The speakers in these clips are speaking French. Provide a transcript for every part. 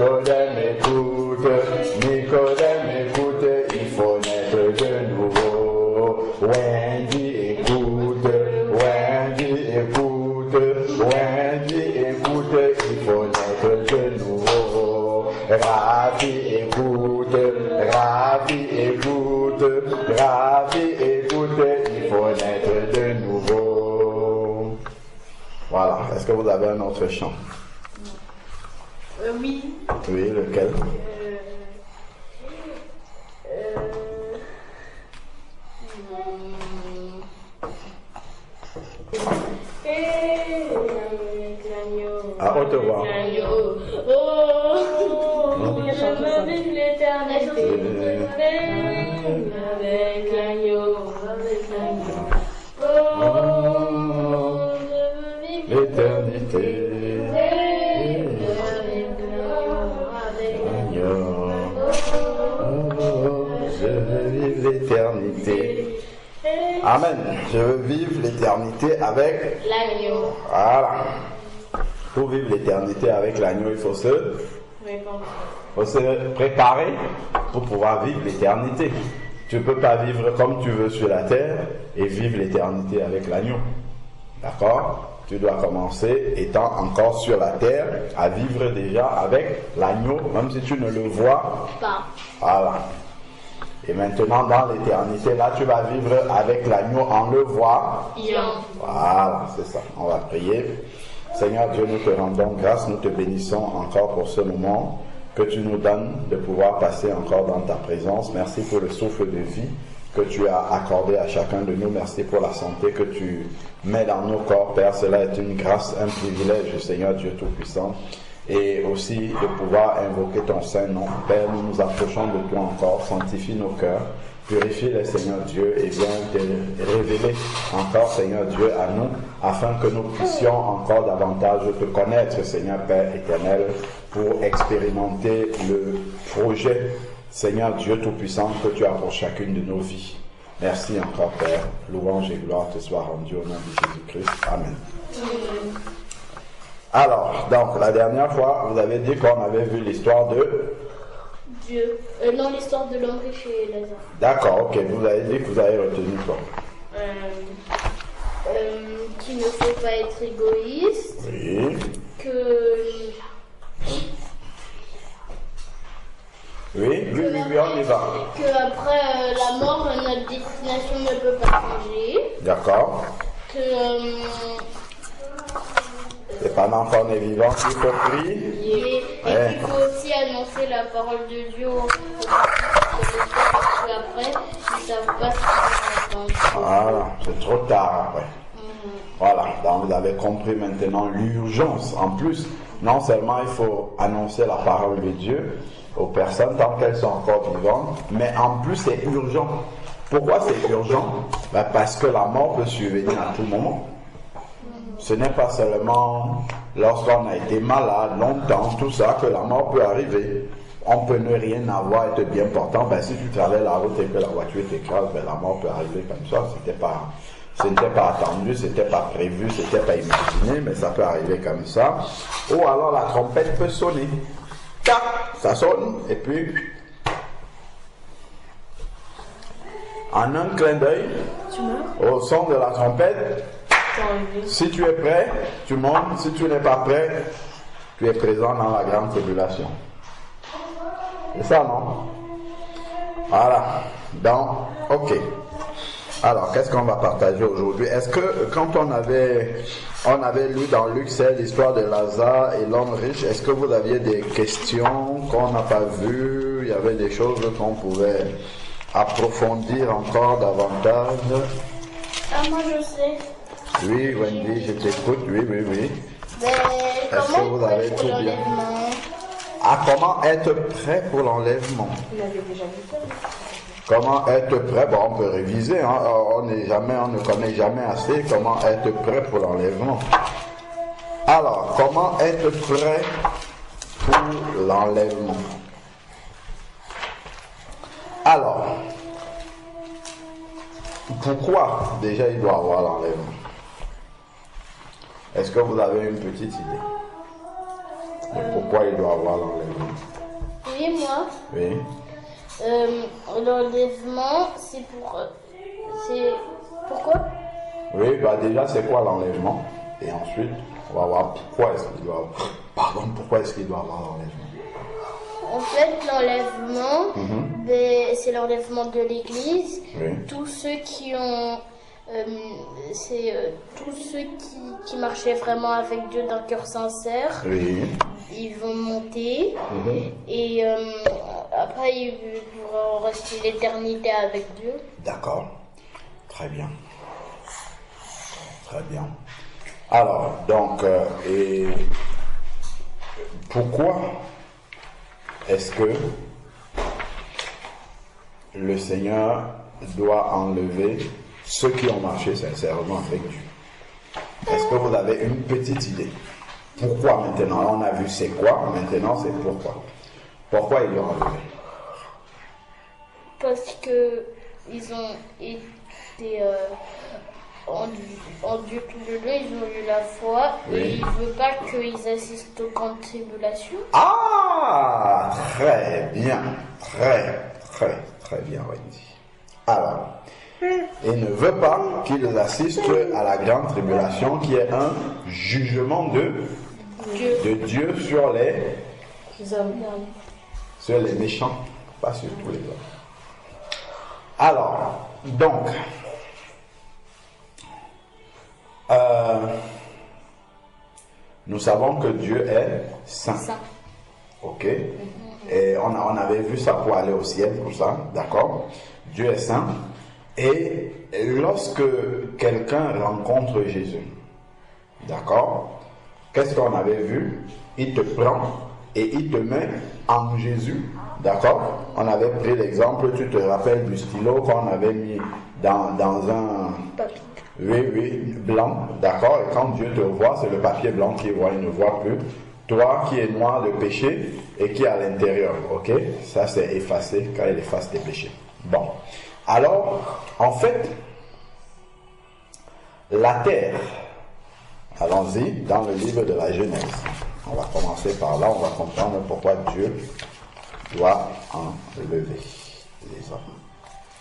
Nicodème écoute, il faut naître de nouveau. Wendy écoute, il faut naître de nouveau. Rafi écoute, il faut naître de nouveau. Voilà, est-ce que vous avez un autre chant? Oui. Oui, lequel? À haute voix. Je veux vivre l'éternité avec l'agneau. L'éternité. Je veux vivre l'éternité. Amen. Je veux vivre l'éternité avec l'agneau. Voilà. Pour vivre l'éternité avec l'agneau, il faut se préparer pour pouvoir vivre l'éternité. Tu ne peux pas vivre comme tu veux sur la terre et vivre l'éternité avec l'agneau. D'accord? Tu dois commencer, étant encore sur la terre, à vivre déjà avec l'agneau, même si tu ne le vois pas. Voilà. Et maintenant, dans l'éternité, là, tu vas vivre avec l'agneau en le voyant. Voilà, c'est ça. On va prier. Seigneur Dieu, nous te rendons grâce, nous te bénissons encore pour ce moment que tu nous donnes de pouvoir passer encore dans ta présence. Merci pour le souffle de vie que tu as accordé à chacun de nous. Merci pour la santé que tu mets dans nos corps, Père. Cela est une grâce, un privilège, Seigneur Dieu Tout-Puissant. Et aussi de pouvoir invoquer ton Saint-Nom. Père, nous nous approchons de toi encore. Sanctifie nos cœurs. Purifie-les, Seigneur Dieu, et viens te révéler encore, Seigneur Dieu, à nous, afin que nous puissions encore davantage te connaître, Seigneur Père éternel, pour expérimenter le projet, Seigneur Dieu Tout-Puissant, que tu as pour chacune de nos vies. Merci encore, Père. Louange et gloire te soient rendues au nom de Jésus-Christ. Amen. Alors, donc, la dernière fois, vous avez dit qu'on avait vu l'histoire de Dieu. Non, l'histoire de l'homme riche et Lazare. D'accord, ok. Vous avez dit que vous avez retenu quoi? Qu'il ne faut pas être égoïste. Oui. Oui, on y va. Qu'après la mort, notre destination ne peut pas changer. D'accord. Que c'est pendant qu'on est vivant qu'il faut prier. Et qu'il faut aussi annoncer la parole de Dieu aux parce qu'après, ils ne savent pas ce qu'ils vont entendre. Voilà, c'est trop tard après. Voilà, donc vous avez compris maintenant l'urgence. En plus, non seulement il faut annoncer la parole de Dieu aux personnes tant qu'elles sont encore vivantes, mais en plus c'est urgent. Pourquoi c'est urgent? Parce que la mort peut survenir à tout moment. Ce n'est pas seulement lorsqu'on a été malade longtemps, tout ça, que la mort peut arriver. On peut ne rien avoir, être bien portant. Si tu traverses la route et que la voiture t'écrase, la mort peut arriver comme ça. Ce n'était pas attendu, ce n'était pas prévu, ce n'était pas imaginé, mais ça peut arriver comme ça. Ou alors la trompette peut sonner. Tac, ça sonne, et puis en un clin d'œil, au son de la trompette, si tu es prêt, tu montes. Si tu n'es pas prêt, tu es présent dans la grande tribulation. C'est ça, non? Voilà. Donc, ok. Alors, qu'est-ce qu'on va partager aujourd'hui? Est-ce que quand on avait lu dans Luc 16 l'histoire de Lazare et l'homme riche, est-ce que vous aviez des questions qu'on n'a pas vues? Il y avait des choses qu'on pouvait approfondir encore davantage? Moi je sais. Oui, Wendy, je t'écoute. Oui. Est-ce que vous avez tout bien? Comment être prêt pour l'enlèvement? Il avait déjà vu ça. Comment être prêt? On peut réviser. On ne connaît jamais assez comment être prêt pour l'enlèvement. Alors, comment être prêt pour l'enlèvement? Alors, pourquoi déjà il doit avoir l'enlèvement? Est-ce que vous avez une petite idée de pourquoi il doit avoir l'enlèvement? Oui, moi. Oui. L'enlèvement, c'est pourquoi? Oui, bah déjà, c'est quoi l'enlèvement? Et ensuite, on va voir pourquoi est-ce qu'il doit avoir l'enlèvement. En fait, l'enlèvement, c'est l'enlèvement de l'Église. Oui. Tous ceux qui ont, tous ceux qui marchaient vraiment avec Dieu d'un cœur sincère, Oui. ils vont monter et après ils pourront rester l'éternité avec Dieu. D'accord. Très bien. Très bien. Alors, donc, et pourquoi est-ce que le Seigneur doit enlever ceux qui ont marché sincèrement avec Dieu? Est-ce que vous avez une petite idée? Pourquoi maintenant? On a vu c'est quoi, maintenant c'est pourquoi. Pourquoi ils l'ont enlevé? Parce que ils ont été en Dieu tous les deux, ils ont eu la foi et il ne veut pas qu'ils assistent aux grandes tribulations. Ah, très bien, très bien, Wendy. Alors, il ne veut pas qu'ils assistent à la grande tribulation qui est un jugement de Dieu sur les hommes. Sur les méchants, pas sur tous les hommes. Alors, donc, nous savons que Dieu est saint. Ok? Et on avait vu ça pour aller au ciel, tout ça, d'accord? Dieu est saint. Et lorsque quelqu'un rencontre Jésus, d'accord? Qu'est-ce qu'on avait vu? Il te prend et il te met en Jésus, d'accord? On avait pris l'exemple, tu te rappelles du stylo qu'on avait mis dans un... Papier. Oui, blanc, d'accord? Et quand Dieu te voit, c'est le papier blanc qu'il voit, il ne voit plus. Toi qui es noir de péché et qui est à l'intérieur, ok? Ça c'est effacé quand il efface tes péchés. Bon. Alors, en fait, la terre, allons-y dans le livre de la Genèse. On va commencer par là, on va comprendre pourquoi Dieu doit enlever les hommes.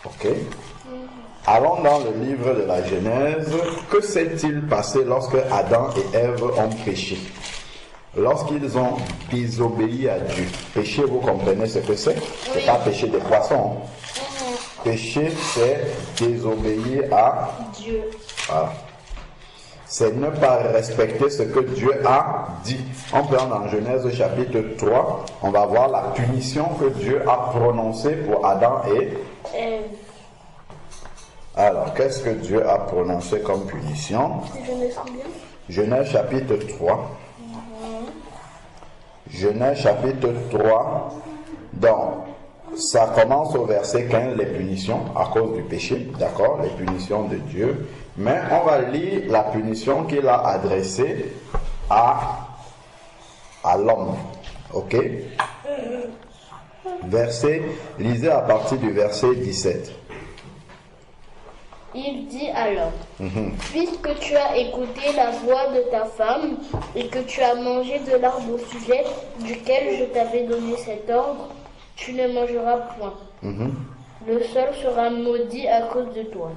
Ok? Allons dans le livre de la Genèse. Que s'est-il passé lorsque Adam et Ève ont péché? Lorsqu'ils ont désobéi à Dieu. Péché, vous comprenez ce que c'est? C'est pas péché des poissons. Péché, c'est désobéir à Dieu. Voilà. C'est ne pas respecter ce que Dieu a dit. On peut dans Genèse chapitre 3, on va voir la punition que Dieu a prononcée pour Adam et Ève. Alors, qu'est-ce que Dieu a prononcé comme punition? Genèse combien? Genèse chapitre 3. Genèse chapitre 3. Donc, ça commence au verset 15, les punitions à cause du péché, d'accord? Les punitions de Dieu. Mais on va lire la punition qu'il a adressée à l'homme. Ok? Lisez à partir du verset 17. Il dit alors, puisque tu as écouté la voix de ta femme et que tu as mangé de l'arbre au sujet duquel je t'avais donné cet ordre, tu ne mangeras point. Le sol sera maudit à cause de toi.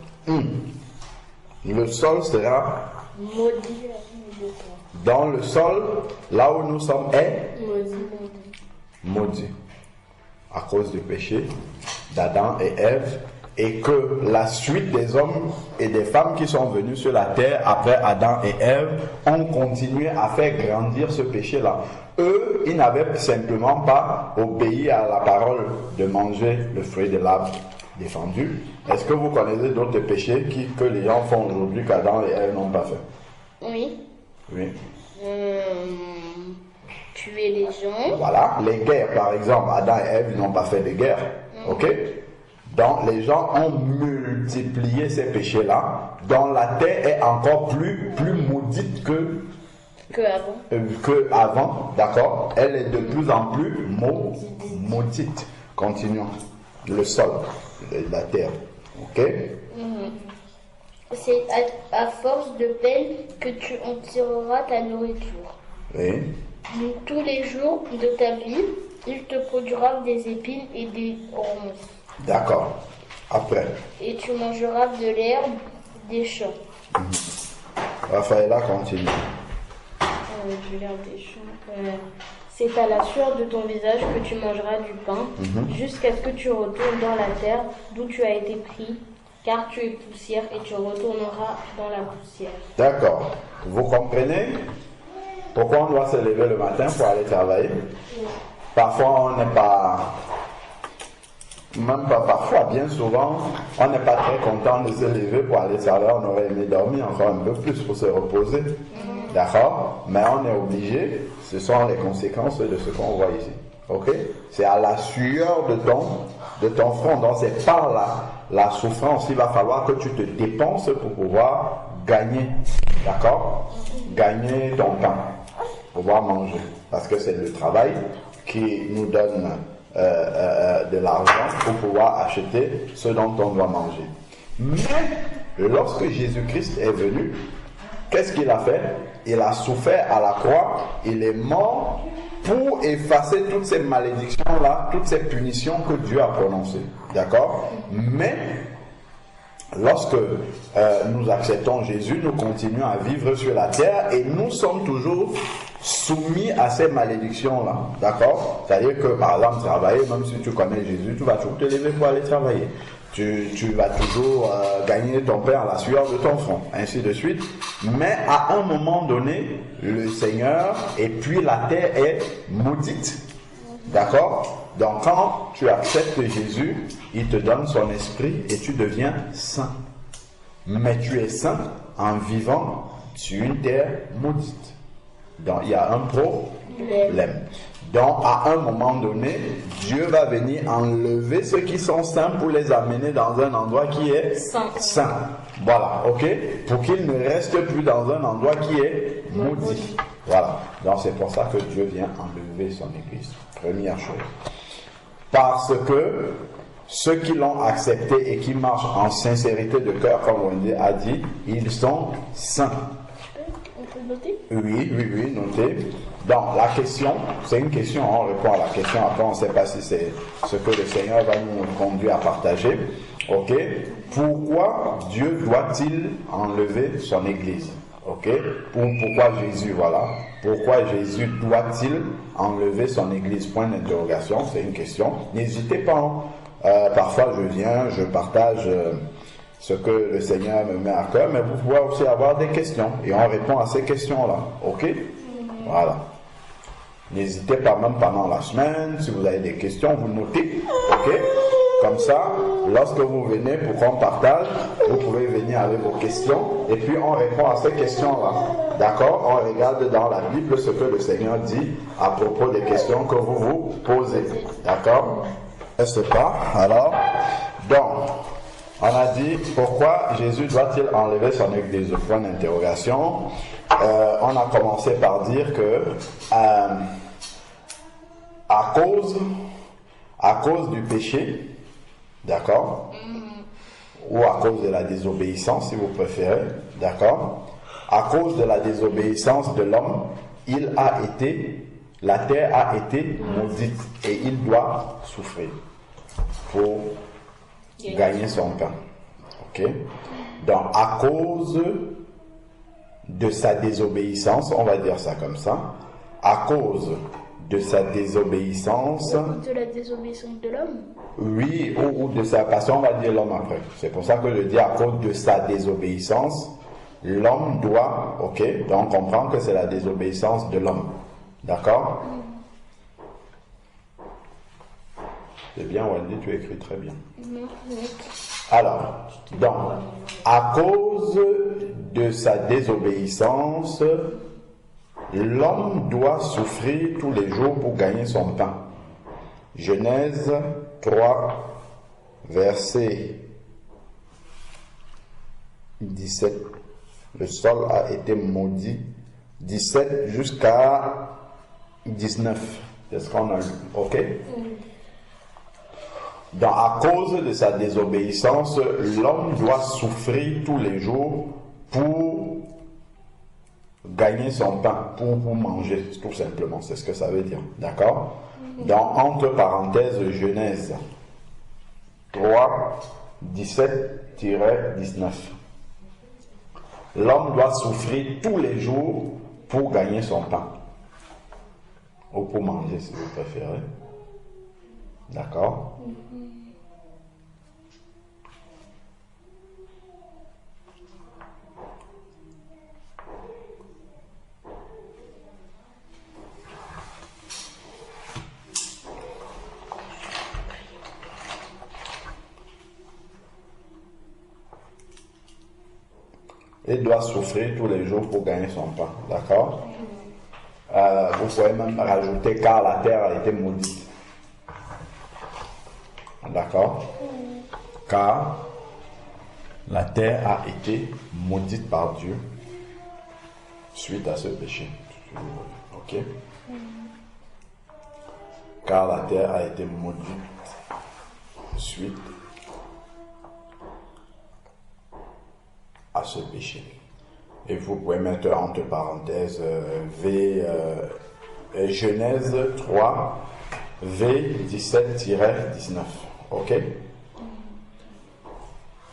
Le sol sera Maudit à cause de toi. dans le sol, là où nous sommes, est Maudit. maudit à cause du péché d'Adam et Ève, et que la suite des hommes et des femmes qui sont venus sur la terre après Adam et Ève ont continué à faire grandir ce péché-là. Eux, ils n'avaient simplement pas obéi à la parole de manger le fruit de l'arbre défendu. Est-ce que vous connaissez d'autres péchés que les gens font aujourd'hui qu'Adam et Ève n'ont pas fait? Oui. Oui. Tuer les gens. Voilà, les guerres par exemple, Adam et Ève n'ont pas fait de guerre, ok? Donc les gens ont multiplié ces péchés-là, dont la terre est encore plus maudite que avant, d'accord? Elle est de plus en plus maudite. Continuons. Le sol, la terre, ok? C'est à force de peine que tu en tireras ta nourriture. Oui. Tous les jours de ta vie, Il te produira des épines et des ronces. D'accord. Après, Et tu mangeras de l'herbe des champs. Raphaëlla continue. De l'herbe des champs. C'est à la sueur de ton visage que tu mangeras du pain, jusqu'à ce que tu retournes dans la terre d'où tu as été pris, car tu es poussière et tu retourneras dans la poussière. D'accord. Vous comprenez pourquoi on doit se lever le matin pour aller travailler? Parfois, on n'est pas, même pas parfois, bien souvent, on n'est pas très content de se lever pour aller travailler. On aurait aimé dormir encore un peu plus pour se reposer. D'accord? Mais on est obligé. Ce sont les conséquences de ce qu'on voit ici. Ok? C'est à la sueur de ton front. Donc c'est par là, la souffrance. Il va falloir que tu te dépenses pour pouvoir gagner. D'accord? Gagner ton pain. Pouvoir manger. Parce que c'est le travail qui nous donne de l'argent pour pouvoir acheter ce dont on doit manger. Mais lorsque Jésus-Christ est venu, qu'est-ce qu'il a fait? Il a souffert à la croix, il est mort pour effacer toutes ces malédictions-là, toutes ces punitions que Dieu a prononcées. D'accord? Mais lorsque nous acceptons Jésus, nous continuons à vivre sur la terre et nous sommes toujours soumis à ces malédictions-là. D'accord? C'est-à-dire que, par exemple, travailler, même si tu connais Jésus, tu vas toujours te lever pour aller travailler. Tu vas toujours gagner ton pain à la sueur de ton front, ainsi de suite. Mais à un moment donné, le Seigneur et puis la terre est maudite. D'accord? Donc quand tu acceptes Jésus, il te donne son esprit et tu deviens saint. Mais tu es saint en vivant sur une terre maudite. Donc il y a un problème. Donc, à un moment donné, Dieu va venir enlever ceux qui sont saints pour les amener dans un endroit qui est saint. Voilà, ok? Pour qu'ils ne restent plus dans un endroit qui est maudit. Voilà. Donc, c'est pour ça que Dieu vient enlever son église. Première chose. Parce que ceux qui l'ont accepté et qui marchent en sincérité de cœur, comme on a dit, ils sont saints. On peut noter? Oui, notez. Donc, la question, c'est une question, on répond à la question, après on ne sait pas si c'est ce que le Seigneur va nous conduire à partager. Ok? Pourquoi Dieu doit-il enlever son Église? Ok? Pourquoi Jésus, voilà. Pourquoi Jésus doit-il enlever son Église? Point d'interrogation, c'est une question. N'hésitez pas. Parfois je viens, je partage ce que le Seigneur me met à cœur, mais vous pouvez aussi avoir des questions et on répond à ces questions-là. Ok? Voilà. N'hésitez pas, même pendant la semaine, si vous avez des questions, vous notez. Ok? Comme ça, lorsque vous venez pour qu'on partage, vous pouvez venir avec vos questions et puis on répond à ces questions-là. D'accord? On regarde dans la Bible ce que le Seigneur dit à propos des questions que vous vous posez. D'accord? N'est-ce pas? Alors, donc, on a dit pourquoi Jésus doit-il enlever son Église? Point d'interrogation. On a commencé par dire que à cause du péché, d'accord, ou à cause de la désobéissance, si vous préférez, d'accord, à cause de la désobéissance de l'homme, la terre a été maudite et il doit souffrir pour gagner son pain. Ok? Donc, à cause de sa désobéissance, on va dire ça comme ça, à cause de sa désobéissance. De la désobéissance de l'homme? Oui, ou de sa passion, on va dire l'homme après. C'est pour ça que je dis à cause de sa désobéissance, l'homme doit, ok, donc on comprend que c'est la désobéissance de l'homme. D'accord? C'est bien, Wendy, tu écris très bien. Alors, donc, à cause de sa désobéissance, l'homme doit souffrir tous les jours pour gagner son pain. Genèse 3, verset 17. Le sol a été maudit. 17 jusqu'à 19. C'est ce qu'on a lu. Ok? Donc, à cause de sa désobéissance, l'homme doit souffrir tous les jours pour gagner son pain, pour manger, tout simplement. C'est ce que ça veut dire. D'accord? Dans entre parenthèses Genèse 3, 17-19. L'homme doit souffrir tous les jours pour gagner son pain. Ou pour manger si vous préférez. D'accord? Il doit souffrir tous les jours pour gagner son pain. D'accord? Vous pouvez même rajouter car la terre a été maudite. D'accord? Car la terre a été maudite par Dieu suite à ce péché. Ok? Car la terre a été maudite suite à ce péché. Et vous pouvez mettre entre parenthèses Genèse 3, V 17-19. Ok?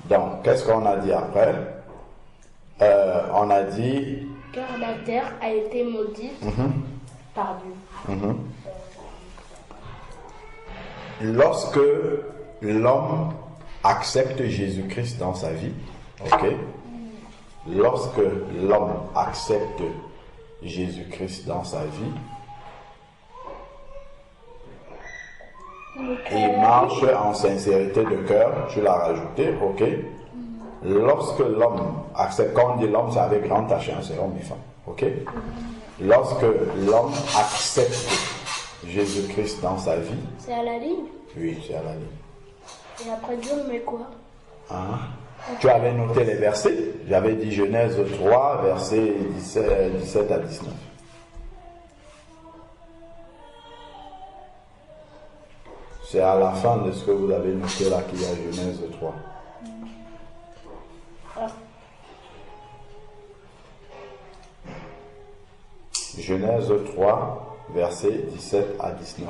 Donc, qu'est-ce qu'on a dit après? On a dit... Car la terre a été maudite par Dieu. Lorsque l'homme accepte Jésus-Christ dans sa vie, ok? Lorsque l'homme accepte Jésus-Christ dans sa vie, et marche en sincérité de cœur, tu l'as rajouté, ok? Lorsque l'homme accepte, quand on dit l'homme, c'est avec grand H, c'est homme et femme, ok? Lorsque l'homme accepte Jésus-Christ dans sa vie, C'est à la ligne. oui, c'est à la ligne. Et après Dieu, on met quoi? Hein? Tu avais noté les versets, j'avais dit Genèse 3, versets 17 à 19. C'est à la fin de ce que vous avez noté là qu'il y a Genèse 3. Genèse 3, versets 17 à 19.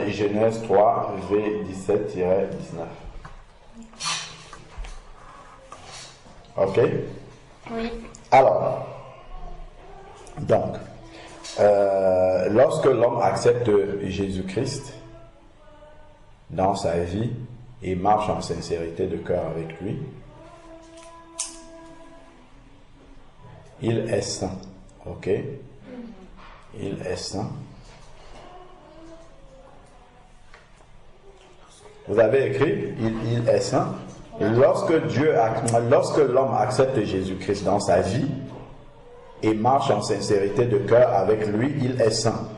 Genèse 3, V 17-19. Ok? Oui. Alors, donc, lorsque l'homme accepte Jésus-Christ dans sa vie et marche en sincérité de cœur avec lui, il est saint. Ok? Il est saint. Vous avez écrit, il est saint. Lorsque l'homme accepte Jésus-Christ dans sa vie et marche en sincérité de cœur avec lui, il est saint.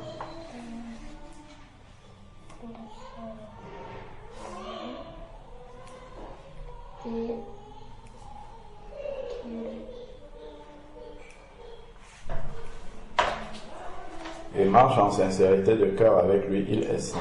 Et marche en sincérité de cœur avec lui, il est saint.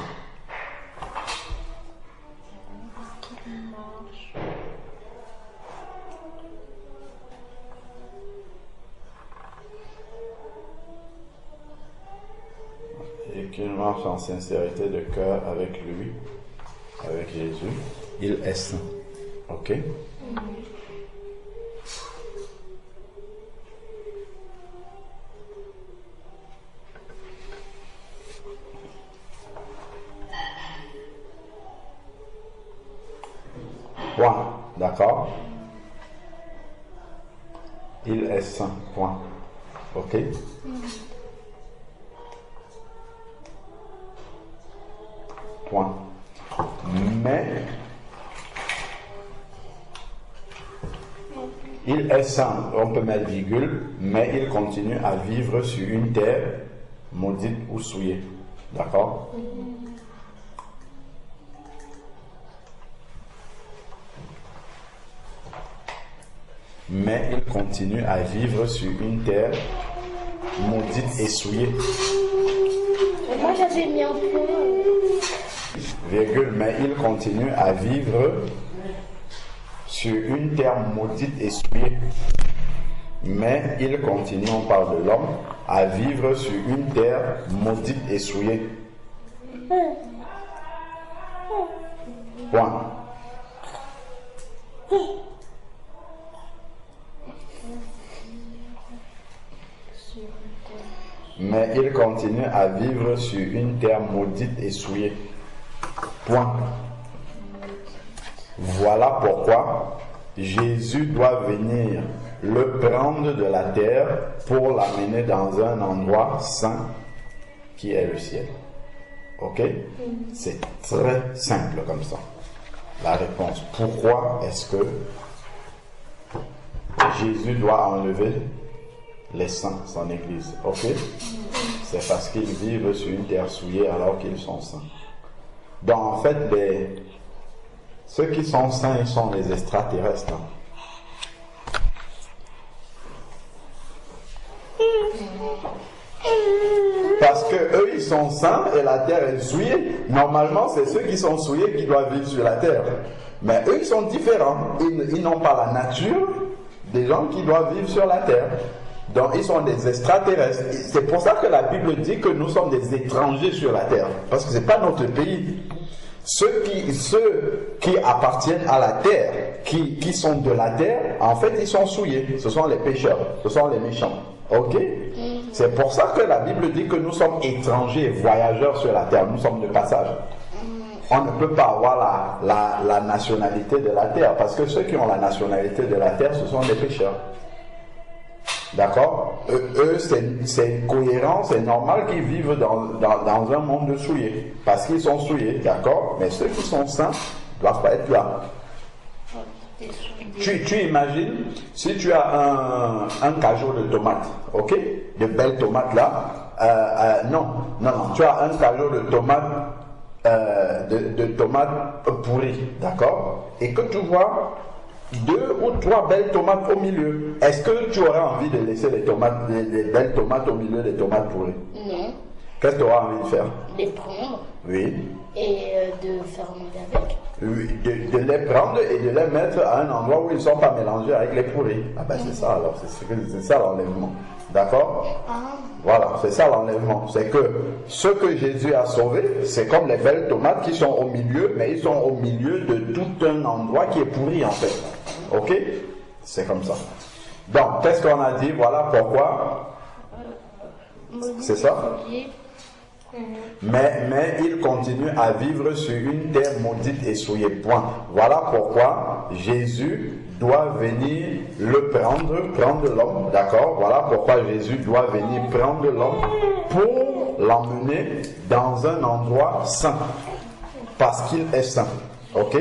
Et qu'il marche en sincérité de cœur avec lui, avec Jésus, il est saint. Ok? Point. D'accord? Il est saint. Point. Ok? Point. Mais il est saint, on peut mettre virgule, mais il continue à vivre sur une terre maudite ou souillée. D'accord? Mais il continue à vivre sur une terre maudite et souillée. Moi j'avais mis un point. Virgule, mais il continue à vivre sur une terre maudite et souillée. Mais il continue, on parle de l'homme, à vivre sur une terre maudite et souillée. Point. Mais il continue à vivre sur une terre maudite et souillée. Point. Voilà pourquoi Jésus doit venir le prendre de la terre pour l'amener dans un endroit saint qui est le ciel. Ok? C'est très simple comme ça. La réponse. Pourquoi est-ce que Jésus doit enlever les saints, son église? Ok? C'est parce qu'ils vivent sur une terre souillée alors qu'ils sont saints. Donc en fait, ceux qui sont saints, ils sont les extraterrestres. Parce que eux ils sont saints et la terre est souillée. Normalement, c'est ceux qui sont souillés qui doivent vivre sur la terre. Mais eux ils sont différents. Ils n'ont pas la nature des gens qui doivent vivre sur la terre. Donc ils sont des extraterrestres. C'est pour ça que la Bible dit que nous sommes des étrangers sur la terre. Parce que ce n'est pas notre pays. Ceux qui appartiennent à la terre, qui sont de la terre, en fait ils sont souillés. Ce sont les pécheurs, ce sont les méchants. Ok? C'est pour ça que la Bible dit que nous sommes étrangers, voyageurs sur la terre. Nous sommes de passage. On ne peut pas avoir la nationalité de la terre, parce que ceux qui ont la nationalité de la terre, ce sont des pécheurs. D'accord? Eux, c'est cohérent, c'est normal qu'ils vivent dans un monde souillé, parce qu'ils sont souillés, d'accord? Mais ceux qui sont saints ne doivent pas être là. Tu imagines, si tu as un cajot de tomates, ok? De belles tomates là, non, tu as un cajot de tomates, de tomates pourries, d'accord? Et que tu vois 2 ou 3 belles tomates au milieu. Est-ce que tu aurais envie de laisser les belles tomates au milieu des tomates pourries? Non. Qu'est-ce que tu auras envie de faire? Les prendre. Oui. Et de faire manger avec. Oui, de les prendre et de les mettre à un endroit où ils ne sont pas mélangés avec les pourris. Ah ben c'est ça alors, c'est ça l'enlèvement. D'accord? Voilà, c'est ça l'enlèvement. C'est que ce que Jésus a sauvé, c'est comme les belles tomates qui sont au milieu, mais ils sont au milieu de tout un endroit qui est pourri en fait. Ok? C'est comme ça. Donc, qu'est-ce qu'on a dit? Voilà pourquoi. C'est ça? Mais il continue à vivre sur une terre maudite et souillée. Point. Voilà pourquoi Jésus doit venir le prendre l'homme. D'accord? Voilà pourquoi Jésus doit venir prendre l'homme pour l'emmener dans un endroit saint. Parce qu'il est saint. Ok?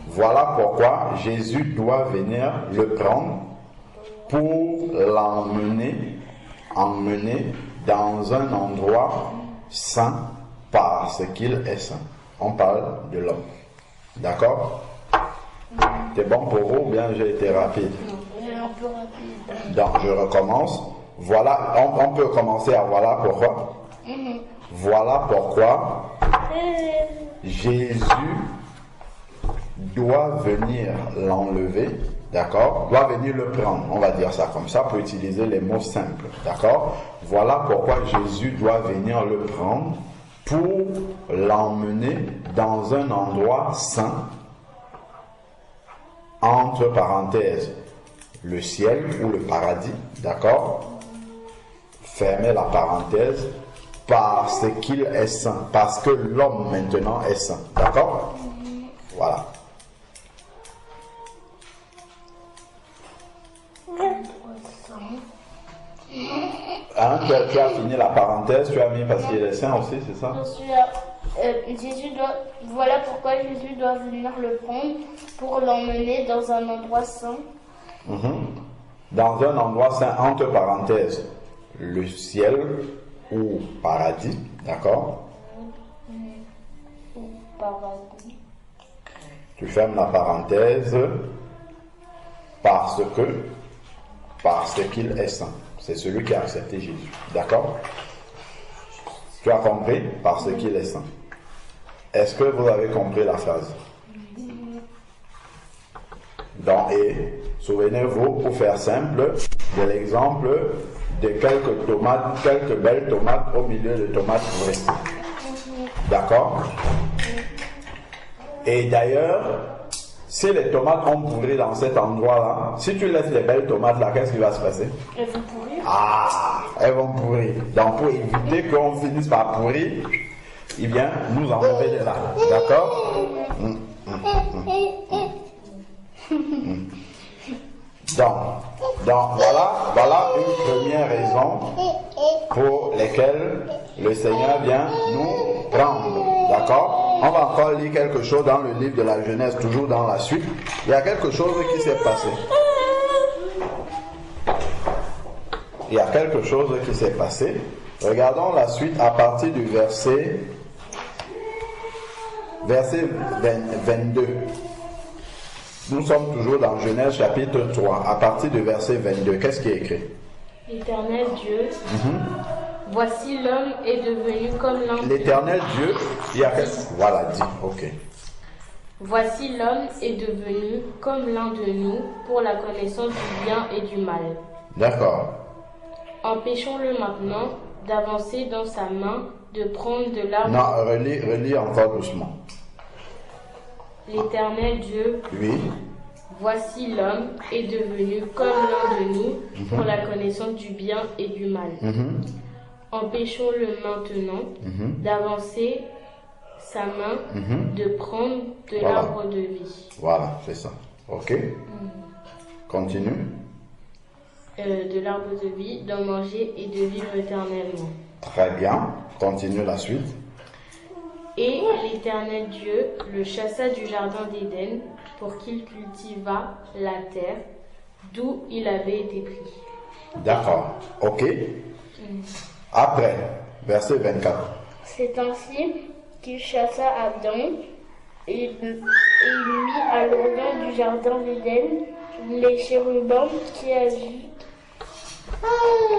Voilà pourquoi Jésus doit venir le prendre pour l'emmener dans un endroit saint parce qu'il est saint. On parle de l'homme. D'accord? C'est bon pour vous ou bien j'ai été rapide? Un peu rapide. Donc je recommence. Voilà, on peut commencer à voilà pourquoi. Voilà pourquoi Jésus doit venir l'enlever. D'accord? Doit venir le prendre, on va dire ça comme ça, pour utiliser les mots simples. D'accord? Voilà pourquoi Jésus doit venir le prendre pour l'emmener dans un endroit saint, entre parenthèses, le ciel ou le paradis. D'accord? Fermez la parenthèse, parce qu'il est saint, parce que l'homme maintenant est saint. D'accord? Voilà. Hein, tu as fini la parenthèse, tu as mis parce qu'il est saint aussi, c'est ça? Voilà pourquoi Jésus doit venir le prendre pour l'emmener dans un endroit saint. Dans un endroit saint, entre parenthèses, le ciel ou paradis, d'accord? Paradis. Tu fermes la parenthèse parce qu'il est saint. C'est celui qui a accepté Jésus. D'accord? Tu as compris? Parce qu'il est saint. Est-ce que vous avez compris la phrase? Donc, et Souvenez-vous, pour faire simple, de l'exemple de quelques belles tomates au milieu de tomates pourries. D'accord? Et d'ailleurs, si les tomates ont pourri dans cet endroit-là, si tu laisses les belles tomates là, qu'est-ce qui va se passer? Elles vont pourrir. Ah, elles vont pourrir. Donc pour éviter qu'on finisse par pourrir, il vient nous enlever de là. D'accord? Donc voilà une première raison pour laquelle le Seigneur vient nous prendre. D'accord? On va encore lire quelque chose dans le livre de la Genèse, toujours dans la suite. Il y a quelque chose qui s'est passé. Il y a quelque chose qui s'est passé. Regardons la suite à partir du verset 22. Nous sommes toujours dans Genèse chapitre 3, à partir du verset 22. Qu'est-ce qui est écrit? L'Éternel Dieu, voici l'homme est devenu comme l'un. L'Éternel Dieu, il y a voilà, dit, ok. Voici l'homme est devenu comme l'un de nous pour la connaissance du bien et du mal. D'accord. Empêchons-le maintenant d'avancer dans sa main, de prendre de l'arbre. Non, relis encore doucement. L'Éternel Dieu, Oui. voici l'homme est devenu comme l'un de nous pour la connaissance du bien et du mal. Empêchons-le maintenant d'avancer sa main, de prendre de l'arbre de vie. Voilà, c'est ça. Ok. Continue. De l'arbre de vie, d'en manger et de vivre éternellement. Très bien. Continue la suite. Et l'Éternel Dieu le chassa du jardin d'Éden pour qu'il cultivât la terre d'où il avait été pris. D'accord. Ok. Après, verset 24. C'est ainsi qu'il chassa Adam et il mit à l'orient du jardin d'Éden les chérubins qui avaient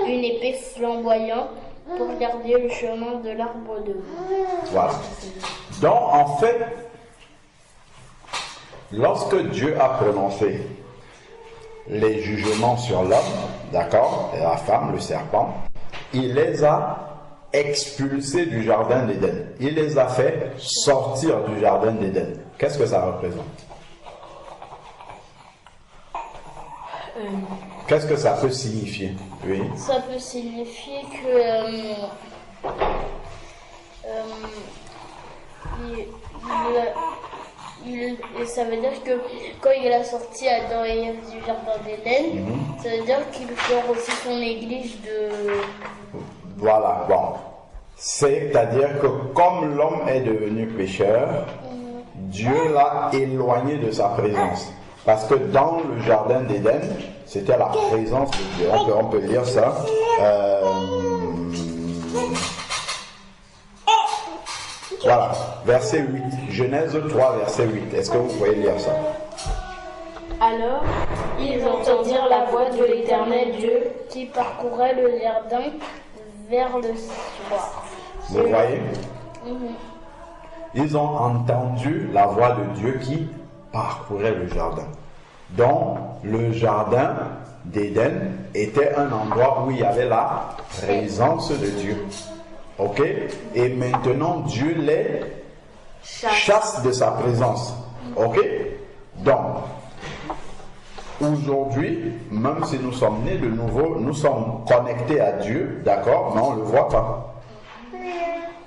une épée flamboyante pour garder le chemin de l'arbre de vie. Voilà. Donc, en fait, lorsque Dieu a prononcé les jugements sur l'homme, d'accord, et la femme, le serpent, il les a expulsés du jardin d'Éden. Il les a fait sortir du jardin d'Éden. Qu'est-ce que ça représente? Qu'est-ce que ça peut signifier? Oui. Ça peut signifier que ça veut dire que quand il a sorti Adam et Ève du jardin d'Éden, ça veut dire qu'il sort aussi son église de... Voilà, bon. C'est-à-dire que comme l'homme est devenu pécheur, Dieu l'a éloigné de sa présence. Parce que dans le jardin d'Éden, c'était la présence de Dieu. On peut lire ça. Voilà, verset 8. Genèse 3, verset 8. Est-ce que vous pouvez lire ça? Alors, ils entendirent la voix de l'Éternel Dieu qui parcourait le jardin vers le soir. Vous voyez? Ils ont entendu la voix de Dieu qui parcourait le jardin. Donc, le jardin d'Éden était un endroit où il y avait la présence de Dieu. Ok? Et maintenant, Dieu les chasse de sa présence. Ok? Donc, aujourd'hui, même si nous sommes nés de nouveau, nous sommes connectés à Dieu, d'accord? Mais on ne le voit pas.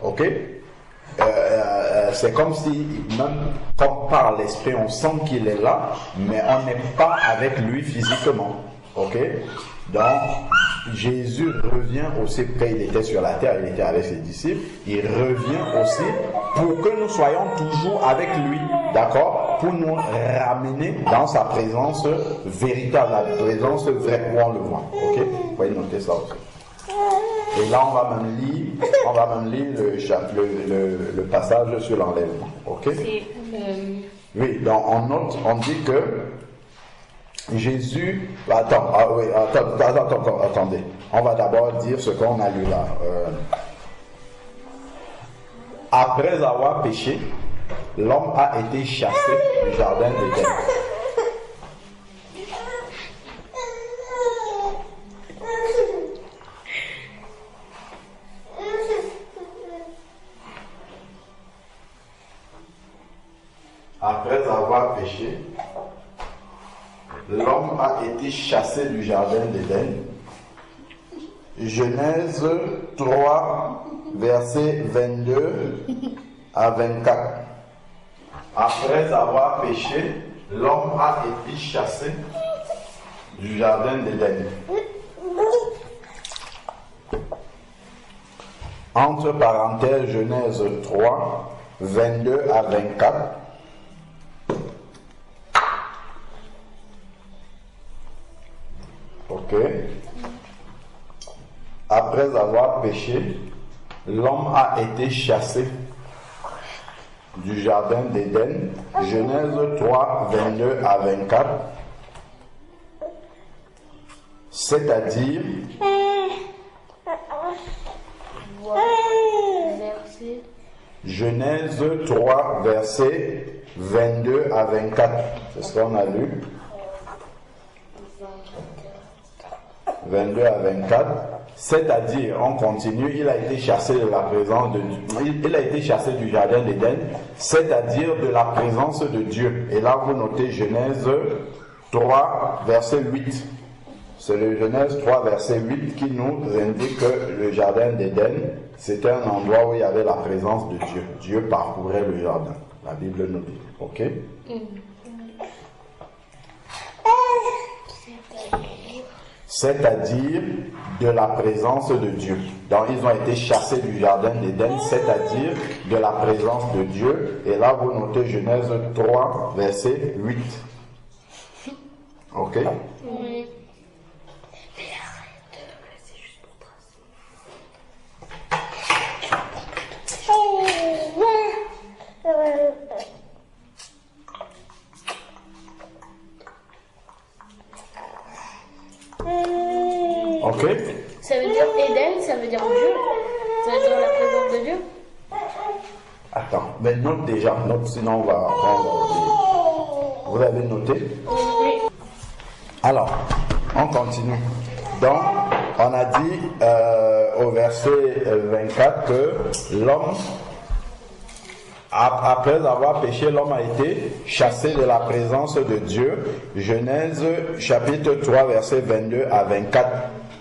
Ok? C'est comme si, même comme par l'esprit, on sent qu'il est là, mais on n'est pas avec lui physiquement. Ok? Donc, Jésus revient aussi, quand il était sur la terre, il était avec ses disciples, il revient aussi pour que nous soyons toujours avec lui, d'accord? Pour nous ramener dans sa présence véritable, la présence vraie où on le voit. Ok? Vous pouvez noter ça aussi. Et là, on va même lire le passage sur l'enlèvement. Ok? Oui, donc on note, on dit que Jésus. Attendez. On va d'abord dire ce qu'on a lu là. Après avoir péché, l'homme a été chassé du jardin d'Éden. avoir péché, l'homme a été chassé du jardin d'Éden. Genèse 3, versets 22 à 24. Après avoir péché, l'homme a été chassé du jardin d'Éden. Entre parenthèses, Genèse 3, 22 à 24. Ok. Après avoir péché, l'homme a été chassé du jardin d'Éden. Genèse 3, 22 à 24. C'est-à-dire, Verset. Genèse 3, versets 22 à 24. C'est ce qu'on a lu. 22 à 24. C'est-à-dire, on continue, il a été chassé de la présence de Dieu. Il a été chassé du jardin d'Éden, c'est-à-dire de la présence de Dieu. Et là, vous notez Genèse 3, verset 8. C'est le Genèse 3, verset 8 qui nous indique que le jardin d'Éden, c'était un endroit où il y avait la présence de Dieu. Dieu parcourait le jardin. La Bible nous dit. Ok? C'est-à-dire de la présence de Dieu. Donc ils ont été chassés du jardin d'Éden, c'est-à-dire de la présence de Dieu. Et là, vous notez Genèse 3, verset 8. Ok? Oui. Ok? Ça veut dire Éden, ça veut dire Dieu. Ça veut dire la présence de Dieu. Attends, mais note déjà, note, sinon on va oublier. Vous avez noté? Oui. Alors, on continue. Donc, on a dit au verset 24 que l'homme, après avoir péché, l'homme a été chassé de la présence de Dieu. Genèse chapitre 3, verset 22 à 24.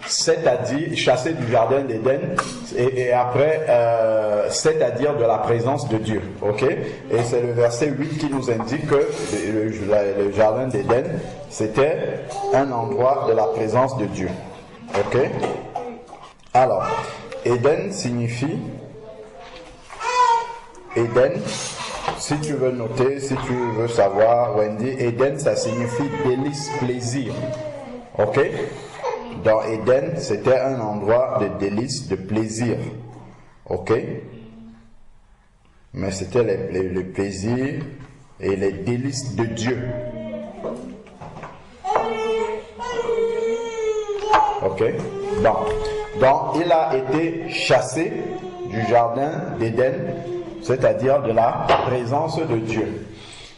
C'est-à-dire chassé du jardin d'Éden et après c'est-à-dire de la présence de Dieu. Ok? Et c'est le verset 8 qui nous indique que le jardin d'Éden c'était un endroit de la présence de Dieu. Ok? Alors, Éden signifie Éden, si tu veux noter, si tu veux savoir, Wendy, Éden ça signifie délice, plaisir. Ok? Dans Éden, c'était un endroit de délice, de plaisir. Ok? Mais c'était le plaisir et les délices de Dieu. Ok? Bon. Donc, il a été chassé du jardin d'Éden, c'est-à-dire de la présence de Dieu.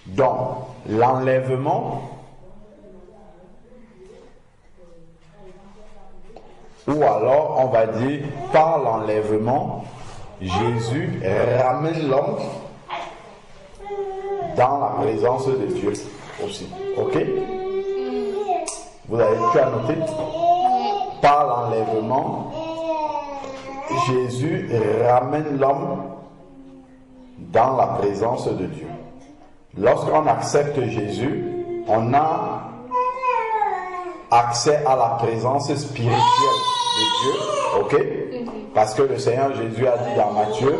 Donc, l'enlèvement, ou alors on va dire par l'enlèvement, Jésus ramène l'homme dans la présence de Dieu aussi. Ok? Vous avez pu noter? Par l'enlèvement, Jésus ramène l'homme dans la présence de Dieu. Lorsqu'on accepte Jésus, on a accès à la présence spirituelle de Dieu, ok? Parce que le Seigneur Jésus a dit dans Matthieu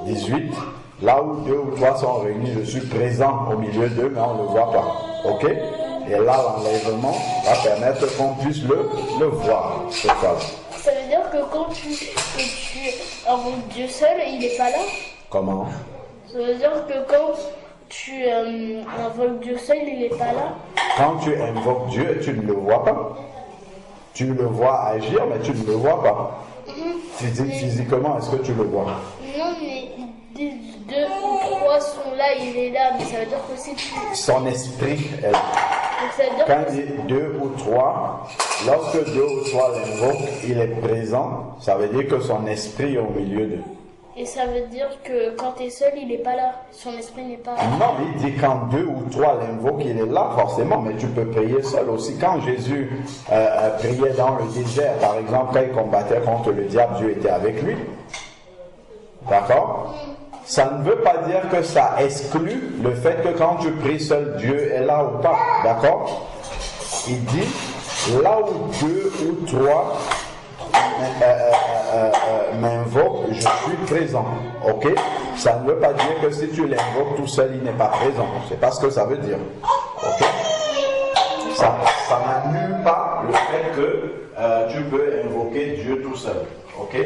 18, là où 2 ou 3 sont réunis, je suis présent au milieu d'eux, mais on ne le voit pas, ok? Et là, l'enlèvement va permettre qu'on puisse le voir, cette fois. Ça veut dire que quand tu invoques Dieu seul, il n'est pas là. Comment? Ça veut dire que quand tu invoques Dieu seul, il n'est pas là. Quand tu invoques Dieu, tu ne le vois pas. Tu le vois agir, mais tu ne le vois pas. Physiquement, est-ce que tu le vois? Non, mais 2 ou 3 sont là, il est là, mais ça veut dire que si tu... Son esprit est là. Donc ça veut dire Quand que... il dit 2 ou 3, lorsque 2 ou 3 l'invoquent, il est présent, ça veut dire que son esprit est au milieu d'eux. Et ça veut dire que quand tu es seul, il n'est pas là. Son esprit n'est pas là. Non, il dit quand 2 ou 3 l'invoquent, il est là forcément, mais tu peux prier seul aussi. Quand Jésus priait dans le désert, par exemple, quand il combattait contre le diable, Dieu était avec lui. D'accord? Ça ne veut pas dire que ça exclut le fait que quand tu pries seul, Dieu est là ou pas. D'accord? Il dit, là où 2 ou 3 m'invoque, je suis présent. Ok? Ça ne veut pas dire que si tu l'invoques tout seul, il n'est pas présent. C'est pas ce que ça veut dire. Ok? Ça n'annule pas le fait que tu peux invoquer Dieu tout seul. Ok?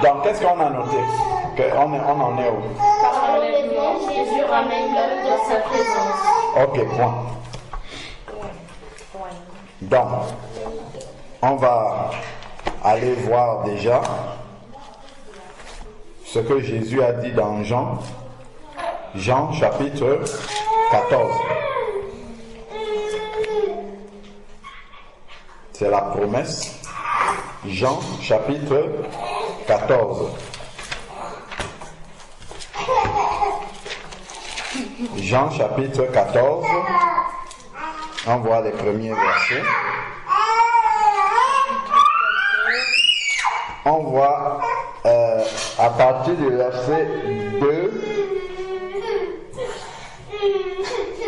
Donc, qu'est-ce qu'on a noté? On en est où? Par l'enlèvement, Jésus ramène l'homme dans sa présence. Ok, point. Donc, on va aller voir déjà ce que Jésus a dit dans Jean chapitre 14. C'est la promesse. Jean chapitre 14. Jean chapitre 14. On voit les premiers versets. On voit à partir du verset 2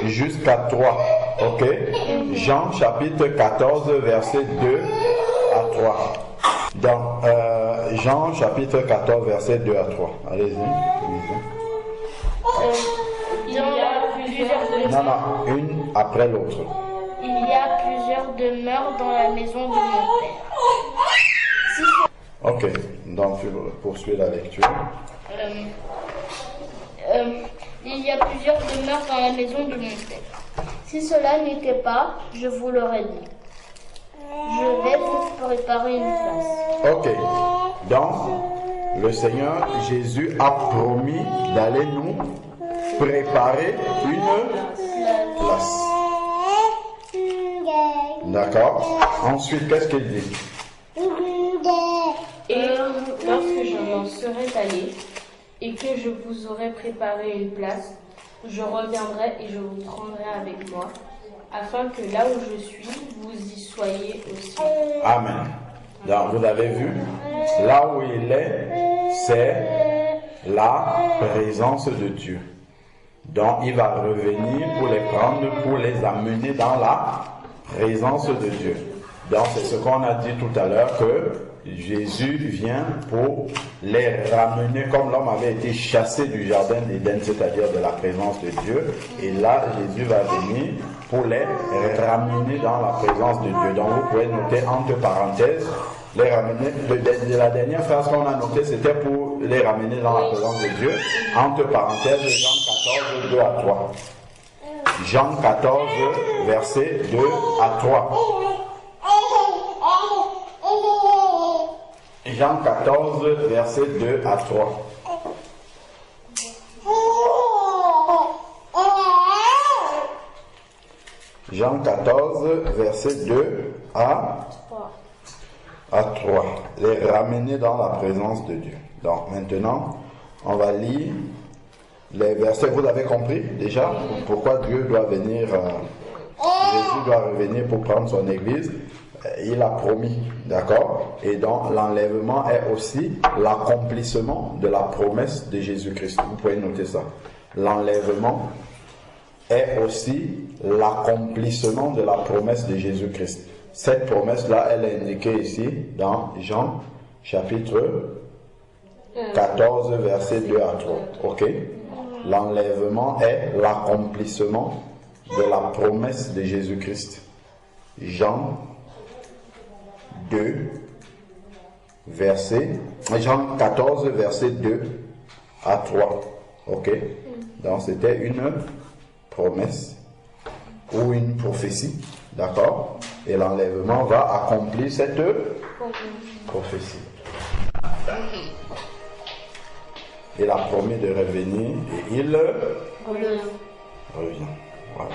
jusqu'à 3. Ok? Jean chapitre 14, verset 2 à 3. Donc, Jean chapitre 14, verset 2 à 3. Allez-y. Il y a plusieurs Non, une après l'autre. Il y a plusieurs demeures dans la maison de mon père. Ok, donc je poursuis la lecture. Il y a plusieurs demeures dans la maison de mon père. Si cela n'était pas, je vous l'aurais dit. Je vais vous préparer une place. Ok, donc le Seigneur Jésus a promis d'aller nous préparer une place. D'accord? Ensuite, qu'est-ce qu'il dit? Et lorsque je m'en serai allé et que je vous aurai préparé une place, je reviendrai et je vous prendrai avec moi, afin que là où je suis, vous y soyez aussi. Amen. Donc, vous avez vu, là où il est, c'est la présence de Dieu. Donc, il va revenir pour les prendre, pour les amener dans la présence de Dieu. Donc, c'est ce qu'on a dit tout à l'heure, que Jésus vient pour les ramener, comme l'homme avait été chassé du jardin d'Éden, c'est-à-dire de la présence de Dieu. Et là, Jésus va venir pour les ramener dans la présence de Dieu. Donc, vous pouvez noter entre parenthèses, les ramener. La dernière phrase qu'on a notée, c'était pour les ramener dans la présence de Dieu. Entre parenthèses, Jean 14, 2 à 3. Jean 14, verset 2 à 3. Jean 14, verset 2 à 3. Jean 14, verset 2 à 3. Les ramener dans la présence de Dieu. Donc maintenant, on va lire les versets. Vous avez compris déjà pourquoi Dieu doit venir, Jésus doit revenir pour prendre son église. Il a promis, d'accord? Et donc l'enlèvement est aussi l'accomplissement de la promesse de Jésus-Christ. Vous pouvez noter ça. L'enlèvement est aussi l'accomplissement de la promesse de Jésus-Christ. Cette promesse-là, elle est indiquée ici dans Jean chapitre 14, verset 2 à 3. Ok? L'enlèvement est l'accomplissement de la promesse de Jésus-Christ. Jean 14, verset 2 à 3. Ok? Donc c'était une promesse ou une prophétie, d'accord? Et l'enlèvement va accomplir cette prophétie. Il a promis de revenir et il revient. Voilà.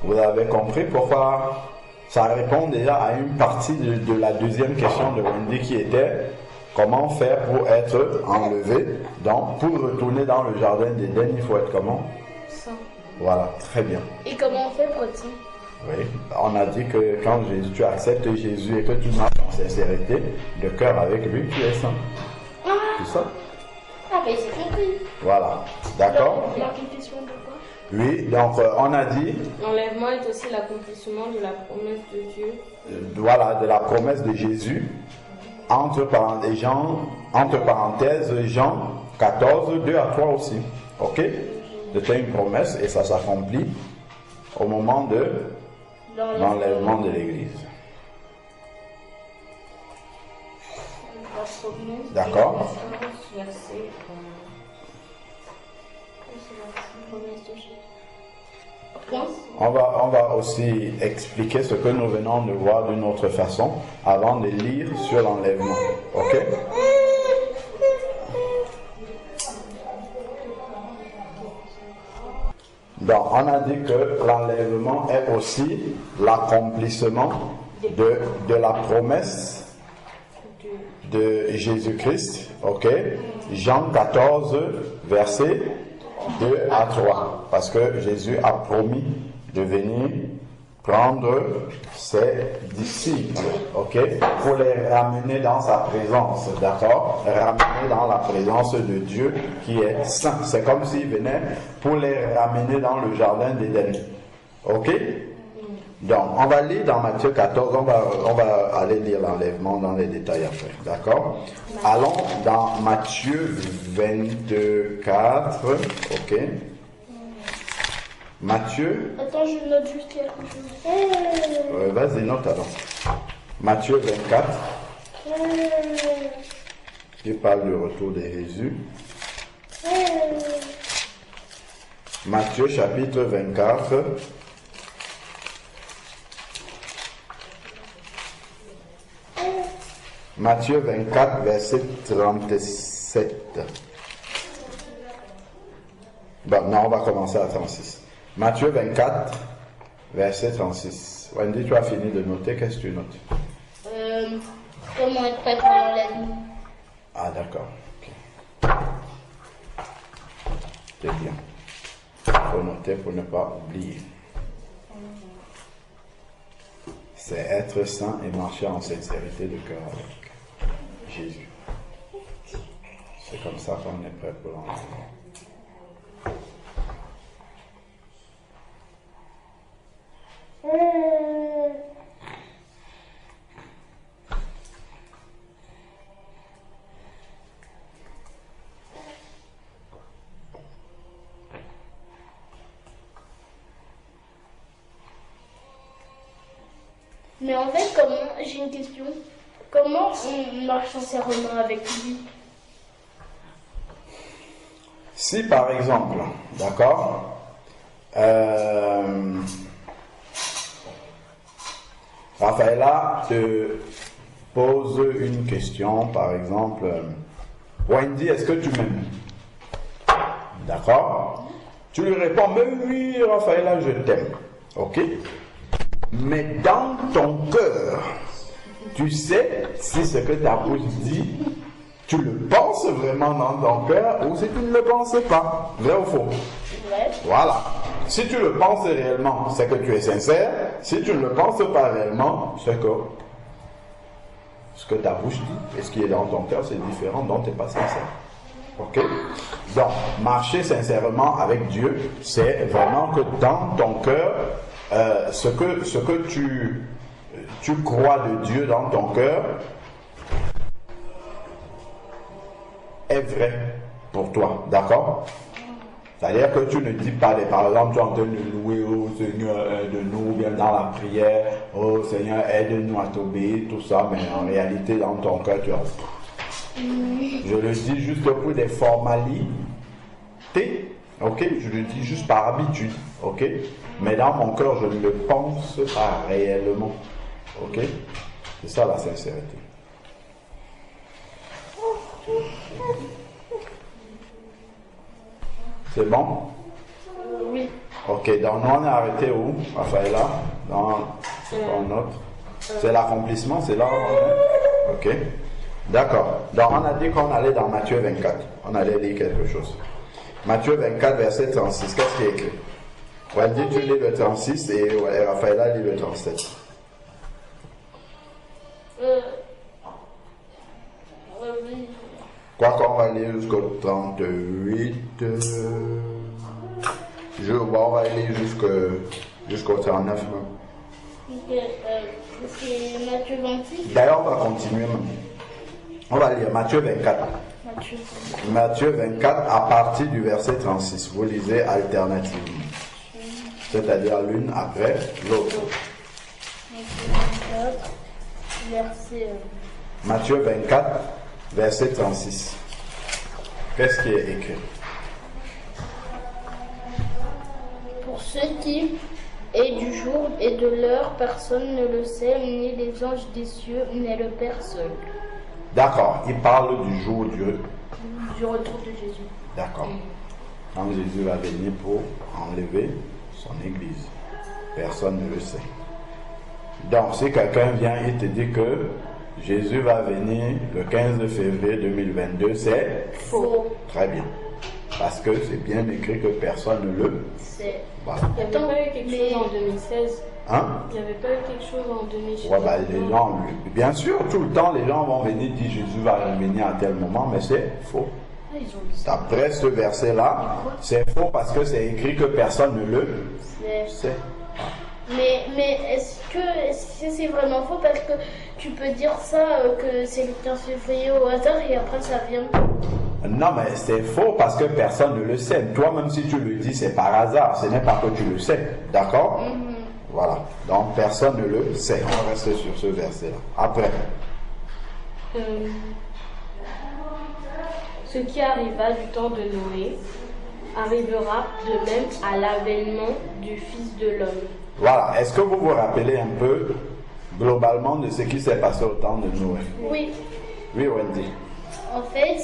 Vous avez compris pourquoi ça répond déjà à une partie de la deuxième question de Wendy qui était comment faire pour être enlevé. Donc, pour retourner dans le jardin d'Éden, il faut être comment? Saint. Voilà, très bien. Et comment on fait pour être saint? Oui, on a dit que quand tu acceptes Jésus et que tu marches en sincérité de cœur avec lui, tu es saint. C'est ça? Ah, mais c'est compris. Voilà, d'accord? L'accomplissement de quoi? Oui, donc on a dit, L'enlèvement est aussi l'accomplissement de la promesse de Dieu. voilà, de la promesse de Jésus, entre parenthèses, Jean 14, 2 à 3 aussi. Ok? C'était une promesse et ça s'accomplit au moment de l'enlèvement de l'Église. D'accord? Verset. On va aussi expliquer ce que nous venons de voir d'une autre façon avant de lire sur l'enlèvement. Ok? Donc, on a dit que l'enlèvement est aussi l'accomplissement de la promesse de Jésus-Christ. Ok? Jean 14, verset 2 à 3. Parce que Jésus a promis de venir prendre ses disciples, ok, pour les ramener dans sa présence, d'accord, ramener dans la présence de Dieu qui est saint. C'est comme s'il venait pour les ramener dans le jardin d'Éden, ok. Donc, on va lire dans Matthieu 14, on va aller lire l'enlèvement dans les détails après, d'accord. Allons dans Matthieu 24, ok. Matthieu. Attends, je note juste quelque chose. Vas-y, note alors. Matthieu 24. Qui parle du retour de Jésus. Matthieu chapitre 24. Matthieu 24, verset 37. Bon, non, on va commencer à 36. Matthieu 24, verset 36. Wendy, tu as fini de noter, qu'est-ce que tu notes? Comment être prêt pour l'enlèvement? Ah, d'accord. Okay. C'est bien. Il faut noter pour ne pas oublier. C'est être saint et marcher en sincérité de cœur avec Jésus. C'est comme ça qu'on est prêt pour l'enlèvement. Mais en fait, comment, j'ai une question. Comment on marche sincèrement avec lui? Si par exemple, d'accord, Raphaëla te pose une question, par exemple, Wendy, est-ce que tu m'aimes? D'accord? Tu lui réponds, mais oui, Raphaëla, je t'aime. Ok? Mais dans ton cœur, tu sais si ce que ta bouche dit, tu le penses vraiment dans ton cœur ou si tu ne le penses pas. Vrai ou faux? Vrai. Voilà. Si tu le penses réellement, c'est que tu es sincère. Si tu ne le penses pas réellement, c'est que ce que ta bouche dit et ce qui est dans ton cœur, c'est différent, donc tu n'es pas sincère. Ok? Donc, marcher sincèrement avec Dieu, c'est vraiment que dans ton cœur, ce que tu crois de Dieu dans ton cœur est vrai pour toi, d'accord? C'est-à-dire que tu ne dis pas, par exemple, tu es en train de louer, oh Seigneur, aide-nous, bien dans la prière, oh Seigneur, aide-nous à t'obéir, tout ça, mais en réalité, dans ton cœur, tu as... Je le dis juste pour des formalités, Ok, je le dis juste par habitude. Ok, mais dans mon cœur, je ne le pense pas réellement. Ok, c'est ça la sincérité. C'est bon? Oui. Ok, donc nous on est arrêté où, Raphaëla? Dans notre. C'est l'accomplissement, c'est là où on est? Ok, d'accord. Donc on a dit qu'on allait dans Matthieu 24. On allait lire quelque chose. Matthieu 24, verset 36. Qu'est-ce qui est écrit? Wendy, tu lis le 36 et Raphaëla lit le 37. Oui. Quoi qu'on va lire jusqu'au 38. On va lire jusqu'au 39. Ok, c'est Matthieu 26. D'ailleurs, on va continuer. On va lire Matthieu 24. Matthieu. Matthieu 24 à partir du verset 36. Vous lisez alternativement. C'est-à-dire l'une après l'autre. Matthieu 24, verset. Matthieu 24, verset 36. Qu'est-ce qui est écrit? Pour ce qui est du jour et de l'heure, personne ne le sait, ni les anges des cieux, ni le Père seul. D'accord, il parle du jour Du retour de Jésus. D'accord. Quand Jésus va venir pour enlever son église. Personne ne le sait. Donc, si quelqu'un vient et te dit que Jésus va venir le 15 février 2022, c'est Faux. très bien. Parce que c'est bien écrit que personne ne le C'est. voilà. Il n'y avait pas eu quelque chose en 2016. Hein? Il n'y avait pas eu quelque chose en 2016. Ouais, bah, les gens, bien sûr, tout le temps, les gens vont venir dire Jésus va revenir à tel moment, mais c'est faux. Ah, ils ont dit ça. D'après ce verset-là, c'est faux parce que c'est écrit que personne ne le C'est- sait. Mais est-ce que c'est vraiment faux parce que tu peux dire ça que c'est le 15 février au hasard et après ça vient. Non, mais c'est faux parce que personne ne le sait. Toi, même si tu le dis, c'est par hasard. Ce n'est pas que tu le sais. D'accord? Voilà. Donc, personne ne le sait. On reste sur ce verset-là. Après. Ce qui arriva du temps de Noé arrivera de même à l'avènement du Fils de l'homme. Voilà. Est-ce que vous vous rappelez un peu, globalement, de ce qui s'est passé au temps de Noé? Oui. Oui, Wendy. En fait,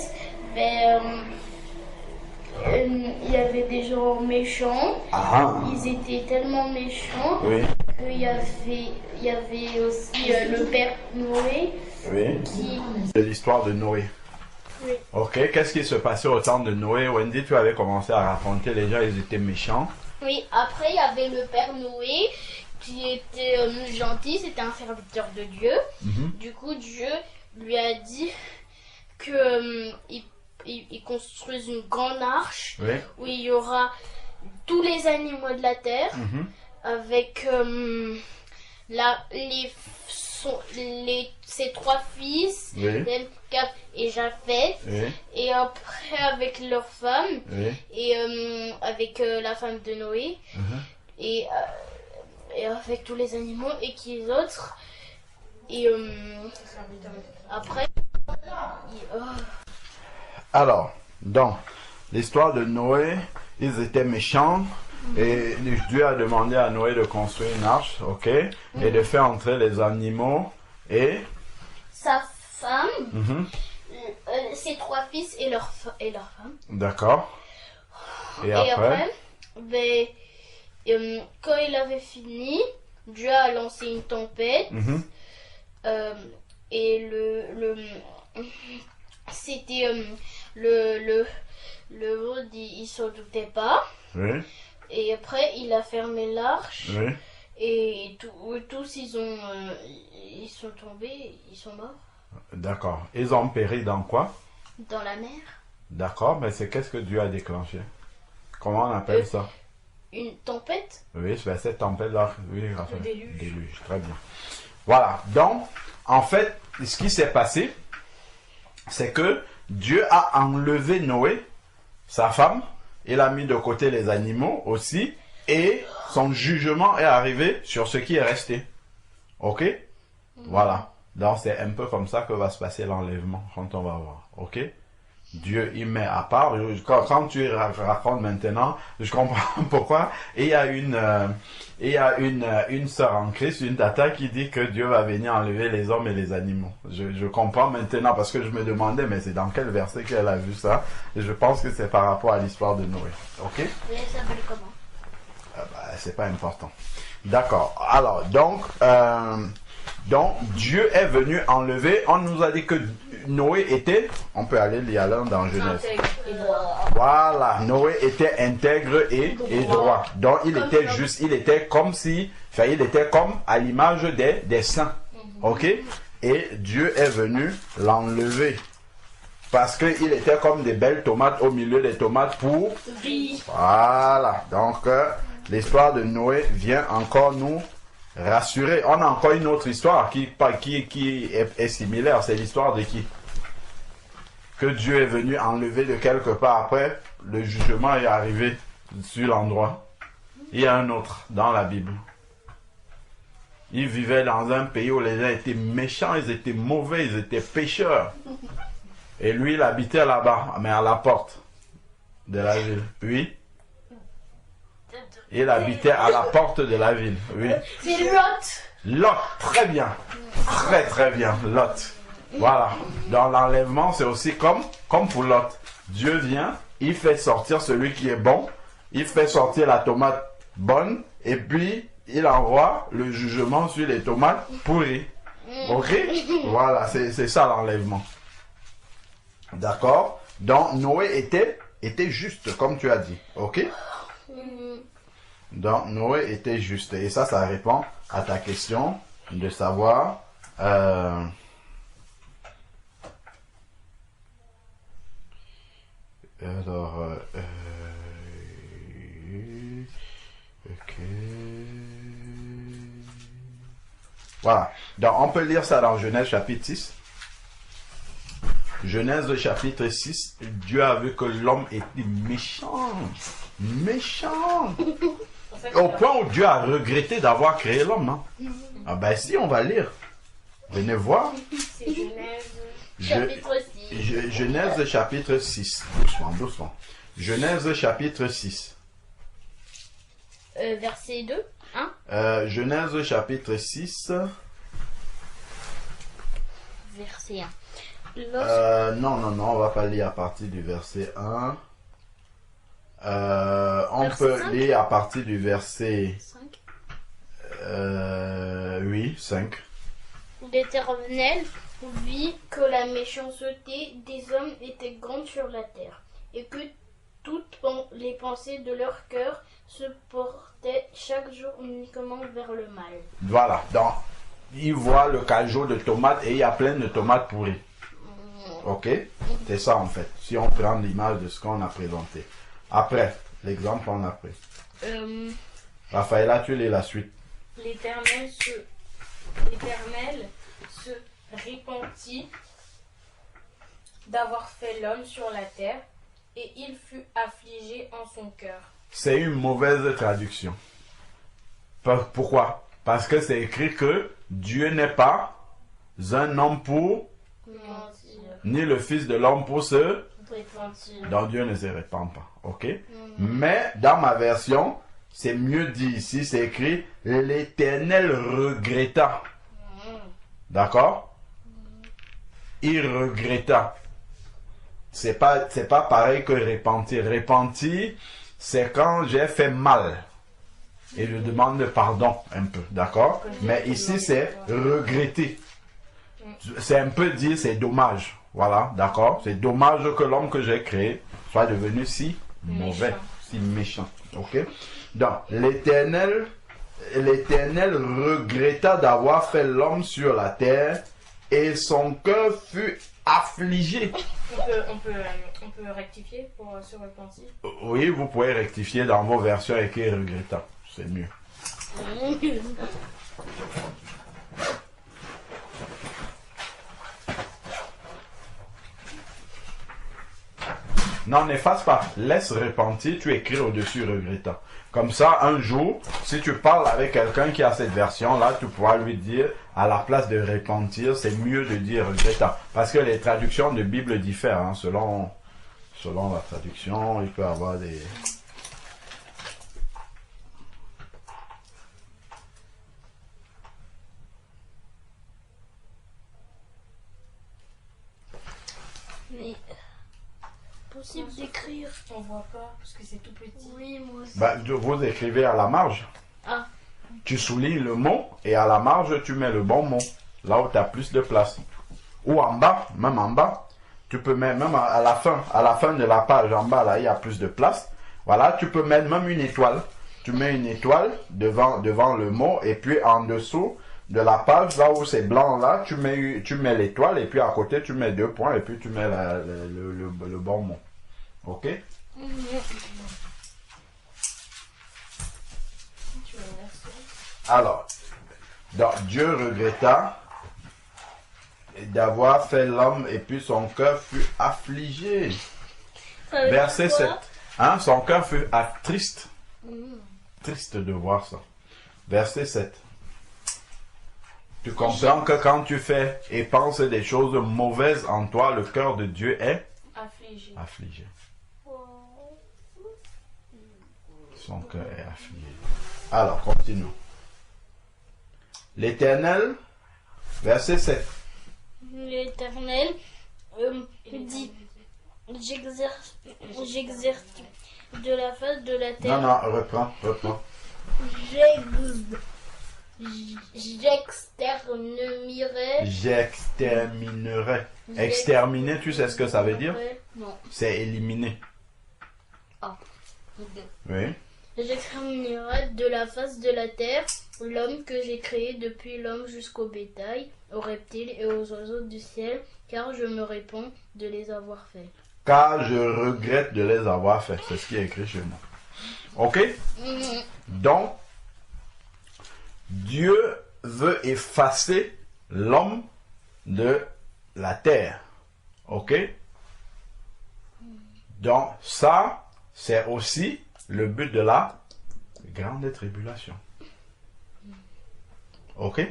il y avait des gens méchants. Ah, Ils étaient tellement méchants oui, qu'il y avait aussi le père Noé oui. qui. C'est l'histoire de Noé. Oui. Ok, qu'est-ce qui se passait au temps de Noé? Wendy, tu avais commencé à raconter, les gens, ils étaient méchants. Oui, après il y avait le père Noé qui était gentil, c'était un serviteur de Dieu. Du coup, Dieu lui a dit que il construise une grande arche Oui. où il y aura tous les animaux de la terre avec ses trois fils, Oui. Sem, Cap et Japheth, Oui. et après avec leurs femmes Oui. et avec la femme de Noé et avec tous les animaux et qui les autres et après Alors, donc, l'histoire de Noé, ils étaient méchants et Dieu a demandé à Noé de construire une arche, ok, et de faire entrer les animaux et... sa femme, ses trois fils et leur femme. D'accord. Et Et après? Quand il avait fini, Dieu a lancé une tempête et c'était le monde il s'en doutait pas. Oui, Et après il a fermé l'arche oui. et tous ils sont tombés, ils sont morts D'accord. Ils ont péri dans quoi? dans la mer. D'accord, mais c'est qu'est-ce que Dieu a déclenché? Comment on appelle ça? Une tempête. Oui, c'est cette tempête-là. Oui, Raphaël. déluge. Déluge, très bien. Voilà, donc, en fait, ce qui s'est passé, c'est que Dieu a enlevé Noé, sa femme, il a mis de côté les animaux aussi, et son jugement est arrivé sur ce qui est resté. Ok? Voilà. Donc, c'est un peu comme ça que va se passer l'enlèvement, quand on va voir. Ok? Dieu il met à part. Quand tu racontes maintenant, je comprends pourquoi. Et il y a une sœur en Christ, une tata qui dit que Dieu va venir enlever les hommes et les animaux. Je comprends maintenant parce que je me demandais, mais c'est dans quel verset qu'elle a vu ça? Et je pense que c'est par rapport à l'histoire de Noé. Ok? Et elle s'appelle comment? C'est pas important. D'accord. Alors, donc, Dieu est venu enlever. On nous a dit que Noé était, on peut aller y aller dans Genèse. Intègre et droit. Voilà, Noé était intègre et droit. Donc il était juste, il était comme si, enfin, il était comme à l'image des saints. Ok? Et Dieu est venu l'enlever. Parce qu'il était comme des belles tomates au milieu des tomates pour... Vie. Voilà. Donc l'histoire de Noé vient encore nous rassurer. On a encore une autre histoire qui est similaire. C'est l'histoire de qui? Que Dieu est venu enlever de quelque part. Après, le jugement est arrivé sur l'endroit. Il y a un autre dans la Bible. Il vivait dans un pays où les gens étaient méchants, ils étaient mauvais, ils étaient pécheurs. Et lui, il habitait là-bas, mais à la porte de la ville. Oui. Il habitait à la porte de la ville. Oui. C'est Lot. Lot, très bien. Très très bien, Lot. Voilà. Dans l'enlèvement, c'est aussi comme pour Lot. Dieu vient, il fait sortir celui qui est bon, il fait sortir la tomate bonne, et puis il envoie le jugement sur les tomates pourries. Ok? Voilà, c'est ça l'enlèvement. D'accord? Donc Noé était juste, comme tu as dit. Ok? Donc Noé était juste. Et ça répond à ta question de savoir... Alors, ok. Voilà. Donc, on peut lire ça dans Genèse chapitre 6. Genèse chapitre 6. Dieu a vu que l'homme était méchant. Méchant. Au point où Dieu a regretté d'avoir créé l'homme, non? Ah ben si, on va lire. Venez voir. C'est Genèse. Chapitre 6. Genèse chapitre 6. Doucement. Genèse chapitre 6. Verset 2. Hein? Genèse chapitre 6. Verset 1. Non, on va pas lire à partir du verset 1. On Verset peut 5? lire à partir du verset 5. oui, 5. L'Éternel vit que la méchanceté des hommes était grande sur la terre, et que toutes les pensées de leur cœur se portaient chaque jour uniquement vers le mal. Voilà, donc il voit le cajot de tomates et il y a plein de tomates pourries. Ok? C'est ça en fait, si on prend l'image de ce qu'on a présenté. Après, l'exemple on a pris. Raphaëla, tu lis la suite. L'Éternel se repentit d'avoir fait l'homme sur la terre, et il fut affligé en son cœur. C'est une mauvaise traduction. Pourquoi? Parce que c'est écrit que Dieu n'est pas un homme pour, ni le fils de l'homme pour se... Donc Dieu ne se répand pas. Ok? Mais dans ma version, c'est mieux dit ici, c'est écrit l'Éternel regretta. D'accord? Il regretta. C'est pas pareil que repentir. Repentir, c'est quand j'ai fait mal. Et je demande pardon un peu. D'accord? Mais ici, c'est regretter. C'est un peu dire c'est dommage. Voilà, d'accord? C'est dommage que l'homme que j'ai créé soit devenu si mauvais, si méchant. Ok? Donc, l'Éternel regretta d'avoir fait l'homme sur la terre et son cœur fut affligé. On peut rectifier pour se repentir. Oui, vous pouvez rectifier dans vos versions écrit regretta. C'est mieux. Non, n'efface pas. Laisse repentir, tu écris au-dessus regrettant. Comme ça, un jour, si tu parles avec quelqu'un qui a cette version-là, tu pourras lui dire, à la place de repentir, c'est mieux de dire regrettant. Parce que les traductions de Bible diffèrent, hein, selon selon la traduction, il peut avoir des... Mais possible d'écrire. On voit pas parce que c'est tout petit. Oui, moi aussi. Bah, vous écrivez à la marge. Ah. Tu soulignes le mot et à la marge, tu mets le bon mot. Là où tu as plus de place. Ou en bas, même en bas. Tu peux mettre, même à la fin de la page, en bas, là, il y a plus de place. Voilà, tu peux mettre même une étoile. Tu mets une étoile devant le mot et puis en dessous de la page, là où c'est blanc, là, tu mets l'étoile et puis à côté, tu mets 2 points et puis tu mets le bon mot. Ok? Alors, donc, Dieu regretta d'avoir fait l'homme et puis son cœur fut affligé. Verset 7. Hein, son cœur fut triste. Triste de voir ça. Verset 7. Tu comprends que quand tu fais et penses des choses mauvaises en toi, le cœur de Dieu est affligé. Son cœur est affligé. Alors, continuons. L'Éternel, verset 7. L'Éternel dit, j'exerce de la face de la terre. Non, reprends. J'exterminerai. Exterminer, tu sais ce que ça veut dire? Non. C'est éliminer. Ah. Oui. J'exterminerai de la face de la terre l'homme que j'ai créé, depuis l'homme jusqu'au bétail, aux reptiles et aux oiseaux du ciel, car je me réponds de les avoir faits. Car je regrette de les avoir faits. C'est ce qui est écrit chez moi. Ok? Donc, Dieu veut effacer l'homme de la terre. Ok? Donc, ça, c'est aussi le but de la grande tribulation. Ok?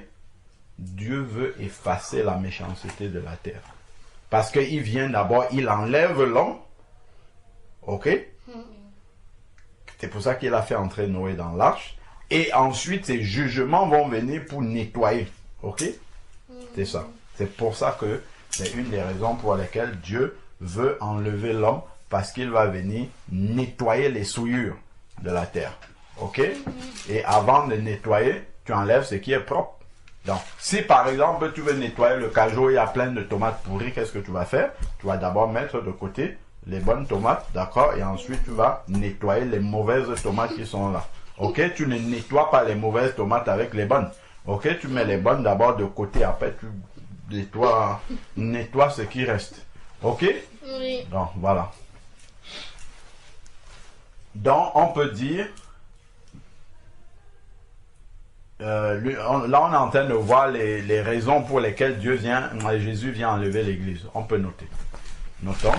Dieu veut effacer la méchanceté de la terre. Parce qu'il vient d'abord, il enlève l'homme. Ok? C'est pour ça qu'il a fait entrer Noé dans l'arche. Et ensuite, ces jugements vont venir pour nettoyer. Ok? C'est ça. C'est pour ça que c'est une des raisons pour lesquelles Dieu veut enlever l'homme. Parce qu'il va venir nettoyer les souillures de la terre. Ok? Et avant de nettoyer, tu enlèves ce qui est propre. Donc, si par exemple tu veux nettoyer le cajot, il y a plein de tomates pourries, qu'est-ce que tu vas faire? Tu vas d'abord mettre de côté les bonnes tomates, d'accord? Et ensuite tu vas nettoyer les mauvaises tomates qui sont là. Ok? Tu ne nettoies pas les mauvaises tomates avec les bonnes. Ok? Tu mets les bonnes d'abord de côté, après tu nettoies ce qui reste. Ok? Oui. Donc, voilà. Donc, on peut dire... là, on est en train de voir les raisons pour lesquelles Jésus vient enlever l'église. On peut noter. Notons.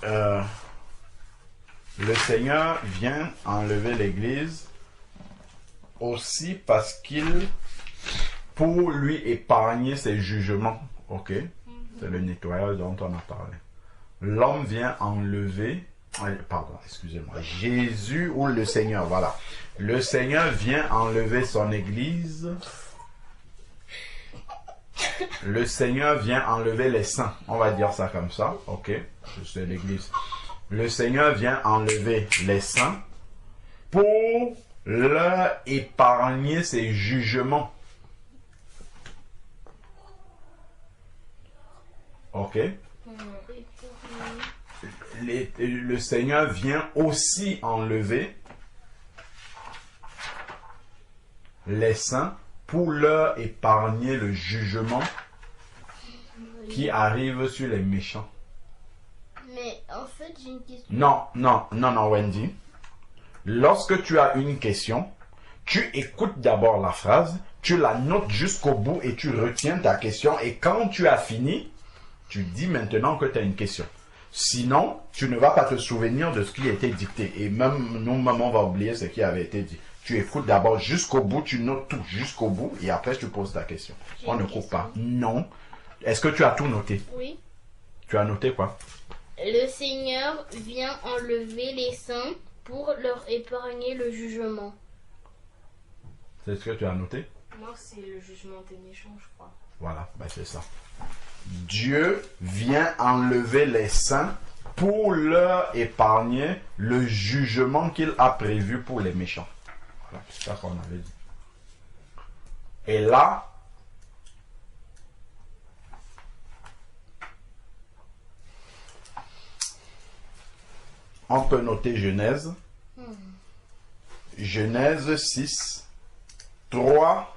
Le Seigneur vient enlever l'église aussi parce pour lui épargner ses jugements. Ok? C'est le nettoyage dont on a parlé. L'homme vient enlever, pardon, excusez-moi, Jésus ou le Seigneur, voilà. Le Seigneur vient enlever son église. Le Seigneur vient enlever les saints. On va dire ça comme ça, ok? C'est l'église. Le Seigneur vient enlever les saints pour leur épargner ses jugements. Ok? Le Seigneur vient aussi enlever les saints pour leur épargner le jugement qui arrive sur les méchants. Mais en fait, j'ai une question. Non, Wendy. Lorsque tu as une question, tu écoutes d'abord la phrase, tu la notes jusqu'au bout et tu retiens ta question. Et quand tu as fini, tu dis maintenant que tu as une question. Sinon, tu ne vas pas te souvenir de ce qui a été dicté. Et même nous-mêmes, on va oublier ce qui avait été dit. Tu écoutes d'abord jusqu'au bout, tu notes tout jusqu'au bout et après tu poses ta question. On ne coupe pas. Non. Est-ce que tu as tout noté? Oui. Tu as noté quoi? Le Seigneur vient enlever les saints pour leur épargner le jugement. C'est ce que tu as noté? Non, c'est le jugement des méchants, je crois. Voilà, ben c'est ça. Dieu vient enlever les saints pour leur épargner le jugement qu'il a prévu pour les méchants. Voilà, c'est ça qu'on avait dit. Et là, on peut noter Genèse. Genèse 6, 3.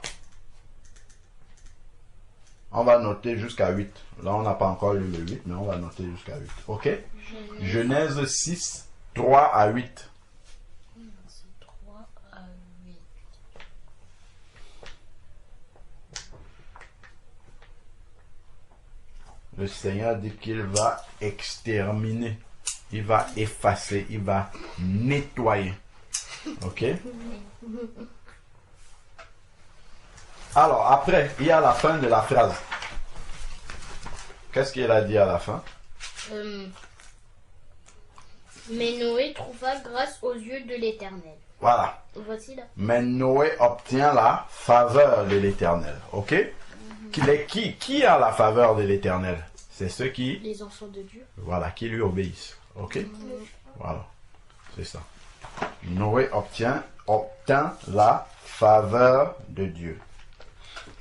On va noter jusqu'à 8. Là, on n'a pas encore lu le 8, mais on va noter jusqu'à 8. OK? Genèse 6, 3 à 8. 3 à 8. Le Seigneur dit qu'il va exterminer. Il va effacer. Il va nettoyer. OK? Alors, après, il y a la fin de la phrase. Qu'est-ce qu'il a dit à la fin? Mais Noé trouva grâce aux yeux de l'Éternel. Voilà. Voici là. Mais Noé obtient la faveur de l'Éternel. OK? Qui a la faveur de l'Éternel? C'est ceux qui, Les enfants de Dieu. voilà, qui lui obéissent. OK? Voilà. C'est ça. Noé obtint la faveur de Dieu.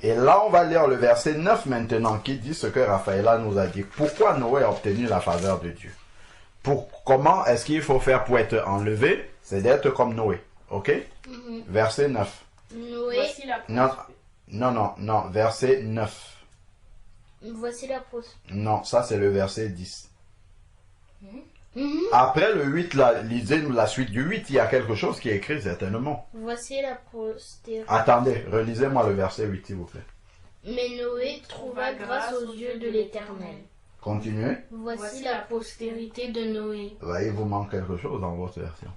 Et là, on va lire le verset 9 maintenant, qui dit ce que Raphaëla nous a dit. Pourquoi Noé a obtenu la faveur de Dieu? Comment est-ce qu'il faut faire pour être enlevé? C'est d'être comme Noé. OK? Verset 9. Noé, Voici la Non, verset 9. voici la prose. Non, ça c'est le verset 10. Après le 8, là, lisez la suite du 8, il y a quelque chose qui est écrit certainement. Voici la postérité. Attendez, relisez-moi le verset 8 s'il vous plaît. Mais Noé trouva grâce aux yeux de l'Éternel. Continuez. Voici la postérité de Noé. Là, il vous manque quelque chose dans votre version.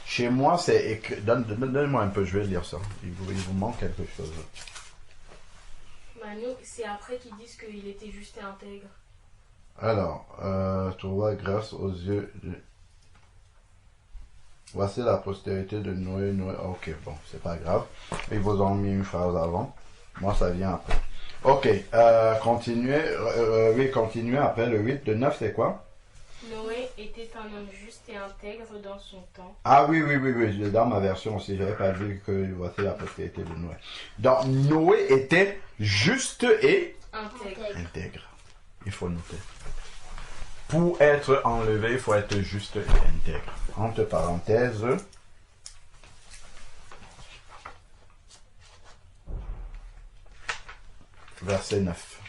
Chez moi, c'est écrit. Donnez-moi un peu, je vais lire ça. Il vous manque quelque chose. Manu, c'est après qu'ils disent qu'il était juste et intègre. Alors, trouva grâce aux yeux de... Voici la postérité de Noé. Ok, bon, c'est pas grave. Ils vous ont mis une phrase avant. Moi, ça vient après. Ok, continuez. Oui, continuez après le 8. De 9, c'est quoi? Noé était un homme juste et intègre dans son temps. Ah oui, dans ma version aussi, j'avais pas vu que voici la postérité de Noé. Donc, Noé était juste et intègre. Il faut noter. Pour être enlevé, il faut être juste et intègre. Entre parenthèses, verset 9.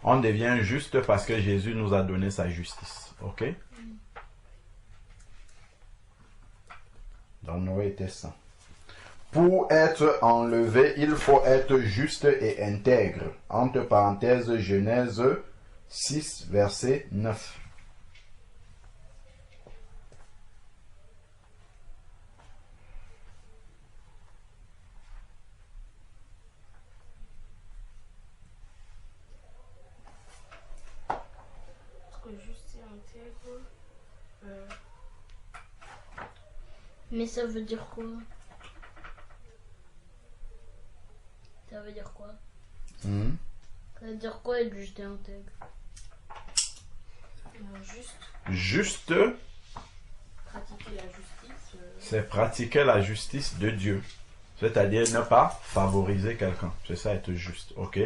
On devient juste parce que Jésus nous a donné sa justice. Ok? Donc Noé était saint. Pour être enlevé, il faut être juste et intègre. Entre parenthèses, Genèse 6, verset 9. Juste et intègre. Mais ça veut dire quoi? Ça veut dire quoi? Ça veut dire quoi être juste et intègre? Juste Juste, pratiquer la justice. c'est pratiquer la justice de Dieu. C'est-à-dire ne pas favoriser quelqu'un. C'est ça être juste, ok?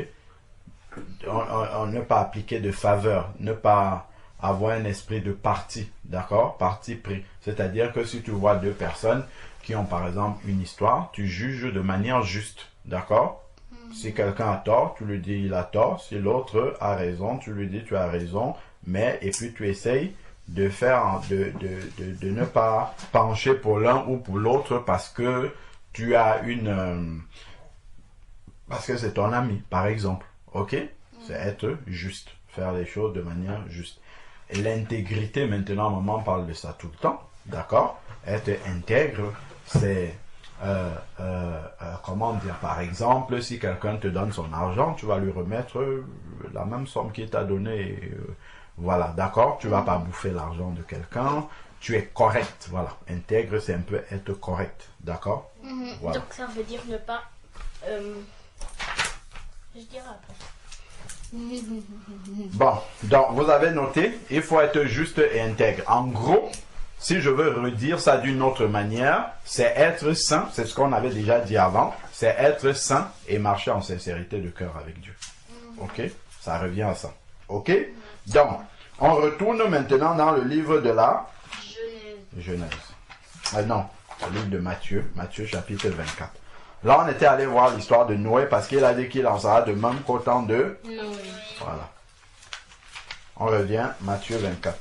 Ne pas appliquer de faveur, ne pas avoir un esprit de parti, d'accord? Parti pris. C'est-à-dire que si tu vois deux personnes qui ont par exemple une histoire, tu juges de manière juste, d'accord? Si quelqu'un a tort, tu lui dis il a tort. Si l'autre a raison, tu lui dis tu as raison. Mais, et puis tu essayes de faire, de ne pas pencher pour l'un ou pour l'autre parce que tu as parce que c'est ton ami, par exemple. Ok? C'est être juste. Faire les choses de manière juste. Et l'intégrité, maintenant, maman parle de ça tout le temps. D'accord? Être intègre, c'est, comment dire, par exemple, si quelqu'un te donne son argent, tu vas lui remettre la même somme qu'il t'a donnée. Voilà, d'accord? Tu vas pas bouffer l'argent de quelqu'un. Tu es correct, voilà. Intègre, c'est un peu être correct, d'accord? Voilà. Donc ça veut dire ne pas... je dirais après. Bon, donc vous avez noté, il faut être juste et intègre. En gros, si je veux redire ça d'une autre manière, c'est être saint, c'est ce qu'on avait déjà dit avant, c'est être saint et marcher en sincérité de cœur avec Dieu. Ok? Ça revient à ça. Ok? Donc, on retourne maintenant dans le livre de la Genèse. Non, le livre de Matthieu, Matthieu chapitre 24. Là, on était allé voir l'histoire de Noé parce qu'il a dit qu'il en sera de même qu'au temps de Noé. Voilà. On revient, Matthieu 24.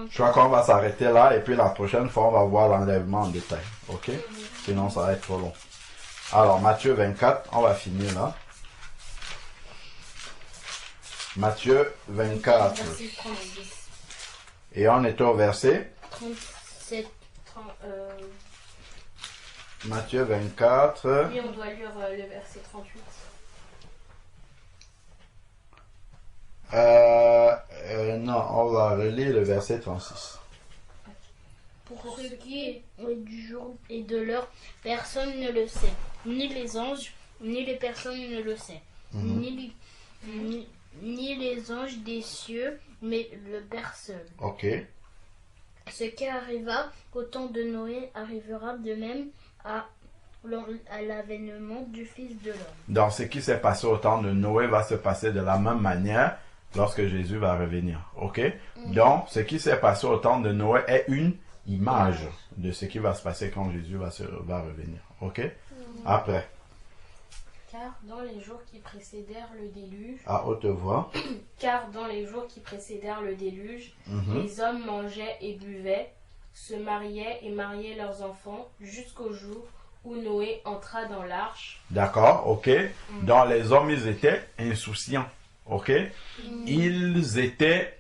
Je crois qu'on va s'arrêter là et puis la prochaine fois, on va voir l'enlèvement en détail. Ok? Sinon, ça va être trop long. Alors, Matthieu 24, on va finir là. Matthieu 24. Verset 36. Et on est au verset 37. Matthieu 24. Oui, on doit lire le verset 38. Non, on va relire le verset 36. Pour ce qui est du jour et de l'heure, personne ne le sait. Ni les anges, ni les personnes ne le sait. Ni les anges des cieux, mais le Père seul. Ok. Ce qui arriva au temps de Noé arrivera de même à l'avènement du Fils de l'homme. Donc, ce qui s'est passé au temps de Noé va se passer de la même manière lorsque Jésus va revenir. Ok? Donc, ce qui s'est passé au temps de Noé est une image de ce qui va se passer quand Jésus va revenir. Ok? Après, Car dans les jours qui précédèrent le déluge, à haute voix. les hommes mangeaient et buvaient, se mariaient et mariaient leurs enfants jusqu'au jour où Noé entra dans l'arche. D'accord? Ok? Donc, les hommes, ils étaient insouciants. Ok? Ils étaient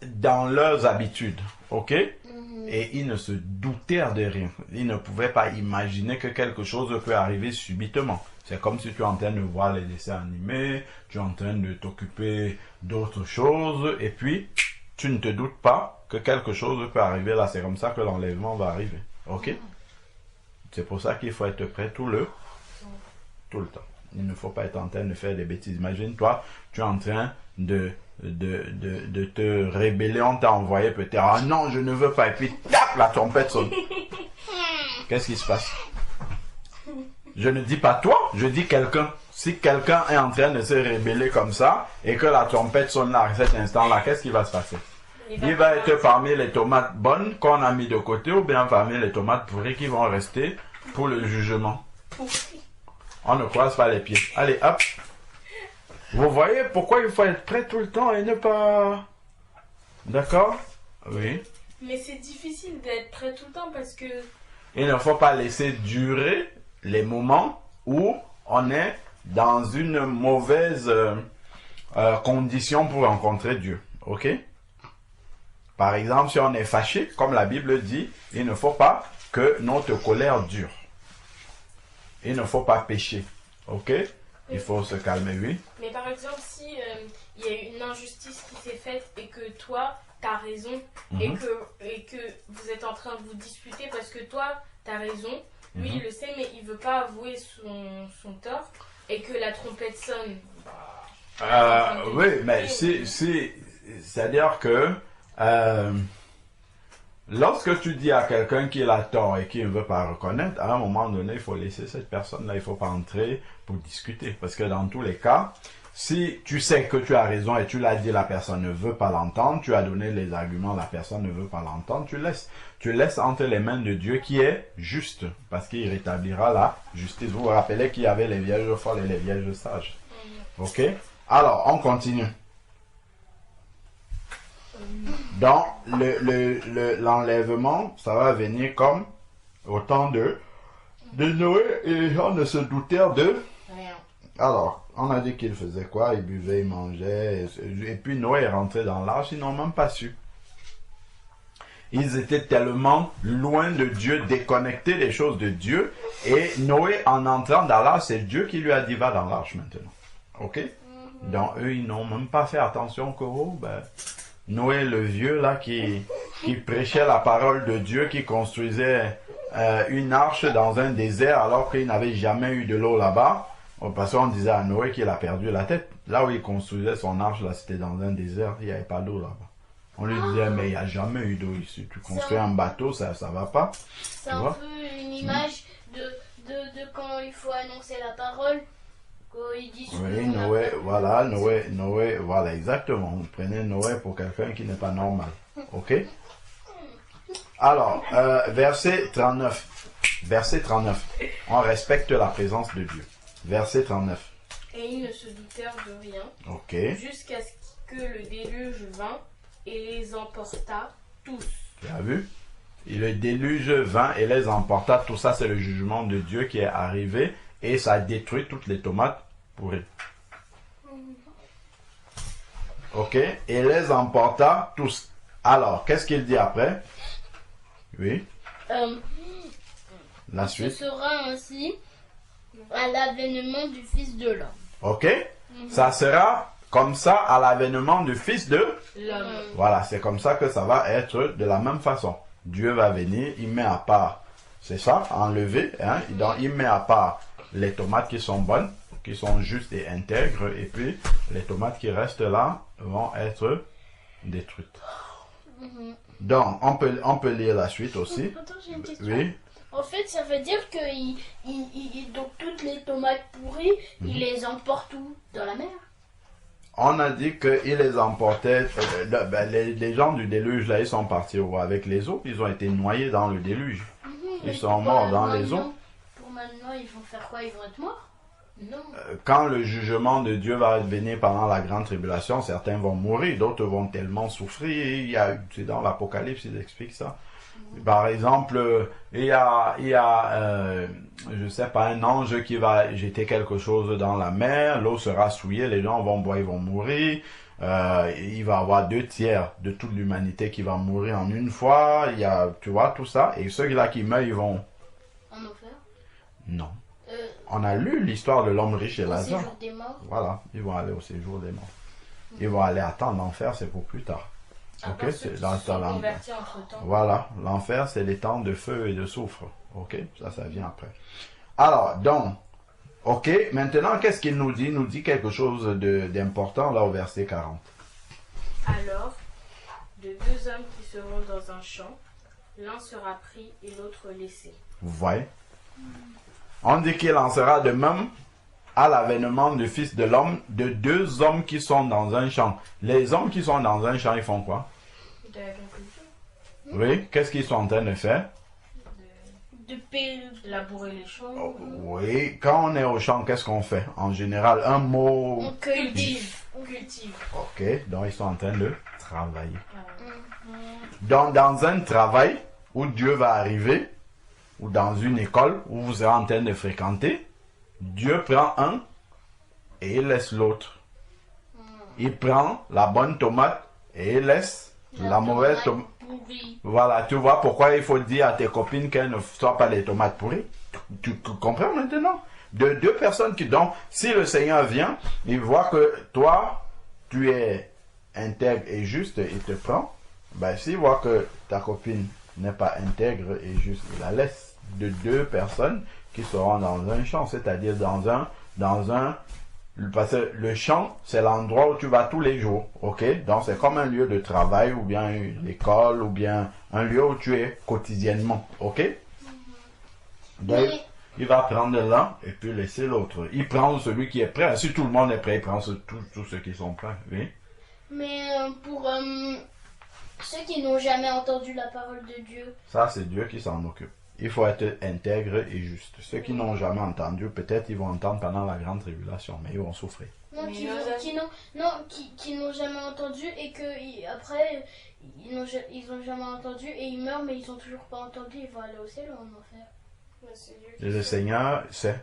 dans leurs habitudes. Ok? Et ils ne se doutèrent de rien. Ils ne pouvaient pas imaginer que quelque chose peut arriver subitement. C'est comme si tu es en train de voir les dessins animés, tu es en train de t'occuper d'autres choses, et puis tu ne te doutes pas que quelque chose peut arriver là. C'est comme ça que l'enlèvement va arriver. Ok? C'est pour ça qu'il faut être prêt tout le temps. Il ne faut pas être en train de faire des bêtises. Imagine-toi, tu es en train de te rébeller, on t'a envoyé peut-être, ah non, je ne veux pas, et puis tac, la trompette sonne. Qu'est-ce qui se passe? Je ne dis pas toi, je dis quelqu'un. Si quelqu'un est en train de se rébeller comme ça, et que la trompette sonne là, à cet instant-là, qu'est-ce qui va se passer? Il va être parmi les tomates bonnes qu'on a mis de côté, ou bien parmi les tomates pourries qui vont rester pour le jugement. On ne croise pas les pieds. Allez, hop. Vous voyez pourquoi il faut être prêt tout le temps et ne pas... D'accord? Oui. Mais c'est difficile d'être prêt tout le temps parce que... Il ne faut pas laisser durer les moments où on est dans une mauvaise condition pour rencontrer Dieu. Ok? Par exemple, si on est fâché, comme la Bible dit, il ne faut pas que notre colère dure. Il ne faut pas pécher. Ok? Il faut se calmer, oui. Mais par exemple, si il y a une injustice qui s'est faite et que toi, t'as raison, et que vous êtes en train de vous disputer parce que toi, t'as raison, lui, il le sait, mais il veut pas avouer son tort, et que la trompette sonne. Oui, mais c'est-à-dire que lorsque tu dis à quelqu'un qu'il a tort et qu'il ne veut pas reconnaître, à un moment donné, il faut laisser cette personne-là, il ne faut pas entrer pour discuter. Parce que dans tous les cas, si tu sais que tu as raison et tu l'as dit, la personne ne veut pas l'entendre, tu as donné les arguments, la personne ne veut pas l'entendre, tu laisses. Tu laisses entre les mains de Dieu qui est juste, parce qu'il rétablira la justice. Vous vous rappelez qu'il y avait les vierges folles et les vierges sages. Ok? Alors, on continue. Donc, l'enlèvement, ça va venir comme au temps de Noé, et les gens ne se doutèrent de Alors, on a dit qu'ils faisaient quoi? Ils buvaient, ils mangeaient. Et puis Noé est rentré dans l'arche, ils n'ont même pas su. Ils étaient tellement loin de Dieu, déconnectés des choses de Dieu. Et Noé, en entrant dans l'arche, c'est Dieu qui lui a dit va dans l'arche maintenant. Ok? Donc eux, ils n'ont même pas fait attention que Noé, le vieux là, qui prêchait la parole de Dieu, qui construisait une arche dans un désert alors qu'il n'avait jamais eu de l'eau là-bas. Parce qu'on disait à Noé qu'il a perdu la tête. Là où il construisait son arche, là, c'était dans un désert, il n'y avait pas d'eau là-bas. On lui disait, mais il n'y a jamais eu d'eau ici. Tu construis un bateau, ça va pas. C'est un peu une image de quand il faut annoncer la parole. Quand ils disent Oui, Noé, voilà, Noé, voilà, exactement. Vous prenez Noé pour quelqu'un qui n'est pas normal. Ok? Alors, verset 39. Verset 39. On respecte la présence de Dieu. Verset 39. Et ils ne se doutèrent de rien, Ok. jusqu'à ce que le déluge vint et les emporta tous. Tu as vu? Et le déluge vint et les emporta. Tout ça, c'est le jugement de Dieu qui est arrivé et ça a détruit toutes les tomates pourries. Ok? Et les emporta tous. Alors, qu'est-ce qu'il dit après? Oui, la ce suite. sera ainsi à l'avènement du Fils de l'homme. Ok? Ça sera comme ça à l'avènement du Fils de... L'homme. Voilà, c'est comme ça que ça va être de la même façon. Dieu va venir, il met à part, c'est ça, enlever, hein? Donc il met à part les tomates qui sont bonnes, qui sont justes et intègres, et puis les tomates qui restent là vont être détruites. Donc, on peut lire la suite aussi. Attends, j'ai une question. Oui, En fait, ça veut dire que donc toutes les tomates pourries, il les emporte où? Dans la mer? on a dit qu'il les emportait, les gens du déluge là, ils sont partis avec les eaux, ils ont été noyés dans le déluge. Ils sont morts dans les eaux. Pour maintenant, ils vont faire quoi? Ils vont être morts? Non. Quand le jugement de Dieu va venir pendant la grande tribulation, certains vont mourir, d'autres vont tellement souffrir. C'est dans l'Apocalypse, il explique ça. Par exemple, il y a je sais pas, un ange qui va jeter quelque chose dans la mer, l'eau sera souillée, les gens vont boire, ils vont mourir. Il va y avoir 2/3 de toute l'humanité qui va mourir en une fois. Il y a, tu vois, tout ça. Et ceux-là qui meurent, ils vont... En enfer? Non. On a lu l'histoire de l'homme riche et Au Lazare. séjour des morts? Voilà, ils vont aller au séjour des morts. Ils vont aller attendre l'enfer, c'est pour plus tard. Ok, c'est dans l'enfer. Convertis entre-temps. Voilà, l'enfer, c'est les temps de feu et de soufre. Ok, ça vient après. Alors, donc, ok, maintenant, qu'est-ce qu'il nous dit? Il nous dit quelque chose d'important là au verset 40. Alors, de deux hommes qui seront dans un champ, l'un sera pris et l'autre laissé. Vous voyez? On dit qu'il en sera de même à l'avènement du Fils de l'homme de deux hommes qui sont dans un champ. Les hommes qui sont dans un champ, ils font quoi? De l'agriculture. Oui, qu'est-ce qu'ils sont en train de faire? De labourer les champs. Oh, oui, quand on est au champ, qu'est-ce qu'on fait? En général, un mot... On cultive. On cultive. Ok, donc ils sont en train de travailler. Donc dans un travail où Dieu va arriver, ou dans une école où vous êtes en train de fréquenter, Dieu prend un et il laisse l'autre. Il prend la bonne tomate et il laisse la mauvaise tomate. Pourrie. Voilà, tu vois pourquoi il faut dire à tes copines qu'elles ne soient pas des tomates pourries. Tu comprends maintenant? De deux personnes qui, donc, si le Seigneur vient, il voit que toi, tu es intègre et juste, il te prend. Ben, s'il voit que ta copine n'est pas intègre et juste, il la laisse. De deux personnes qui seront dans un champ, c'est-à-dire dans un, parce que le champ, c'est l'endroit où tu vas tous les jours, ok? Donc c'est comme un lieu de travail ou bien l'école ou bien un lieu où tu es quotidiennement, ok? Donc, il va prendre l'un et puis laisser l'autre. Il prend celui qui est prêt. Si tout le monde est prêt, il prend tous ceux qui sont prêts, oui? Mais pour ceux qui n'ont jamais entendu la parole de Dieu, Ça, c'est Dieu qui s'en occupe. Il faut être intègre et juste. Ceux qui n'ont jamais entendu, peut-être ils vont entendre pendant la grande tribulation, mais ils vont souffrir. non, Mais qui n'ont jamais entendu et que après ils ont jamais entendu et ils meurent mais ils ont toujours pas entendu, ils vont aller au ciel ou en enfer. C'est Dieu Et le Seigneur sait.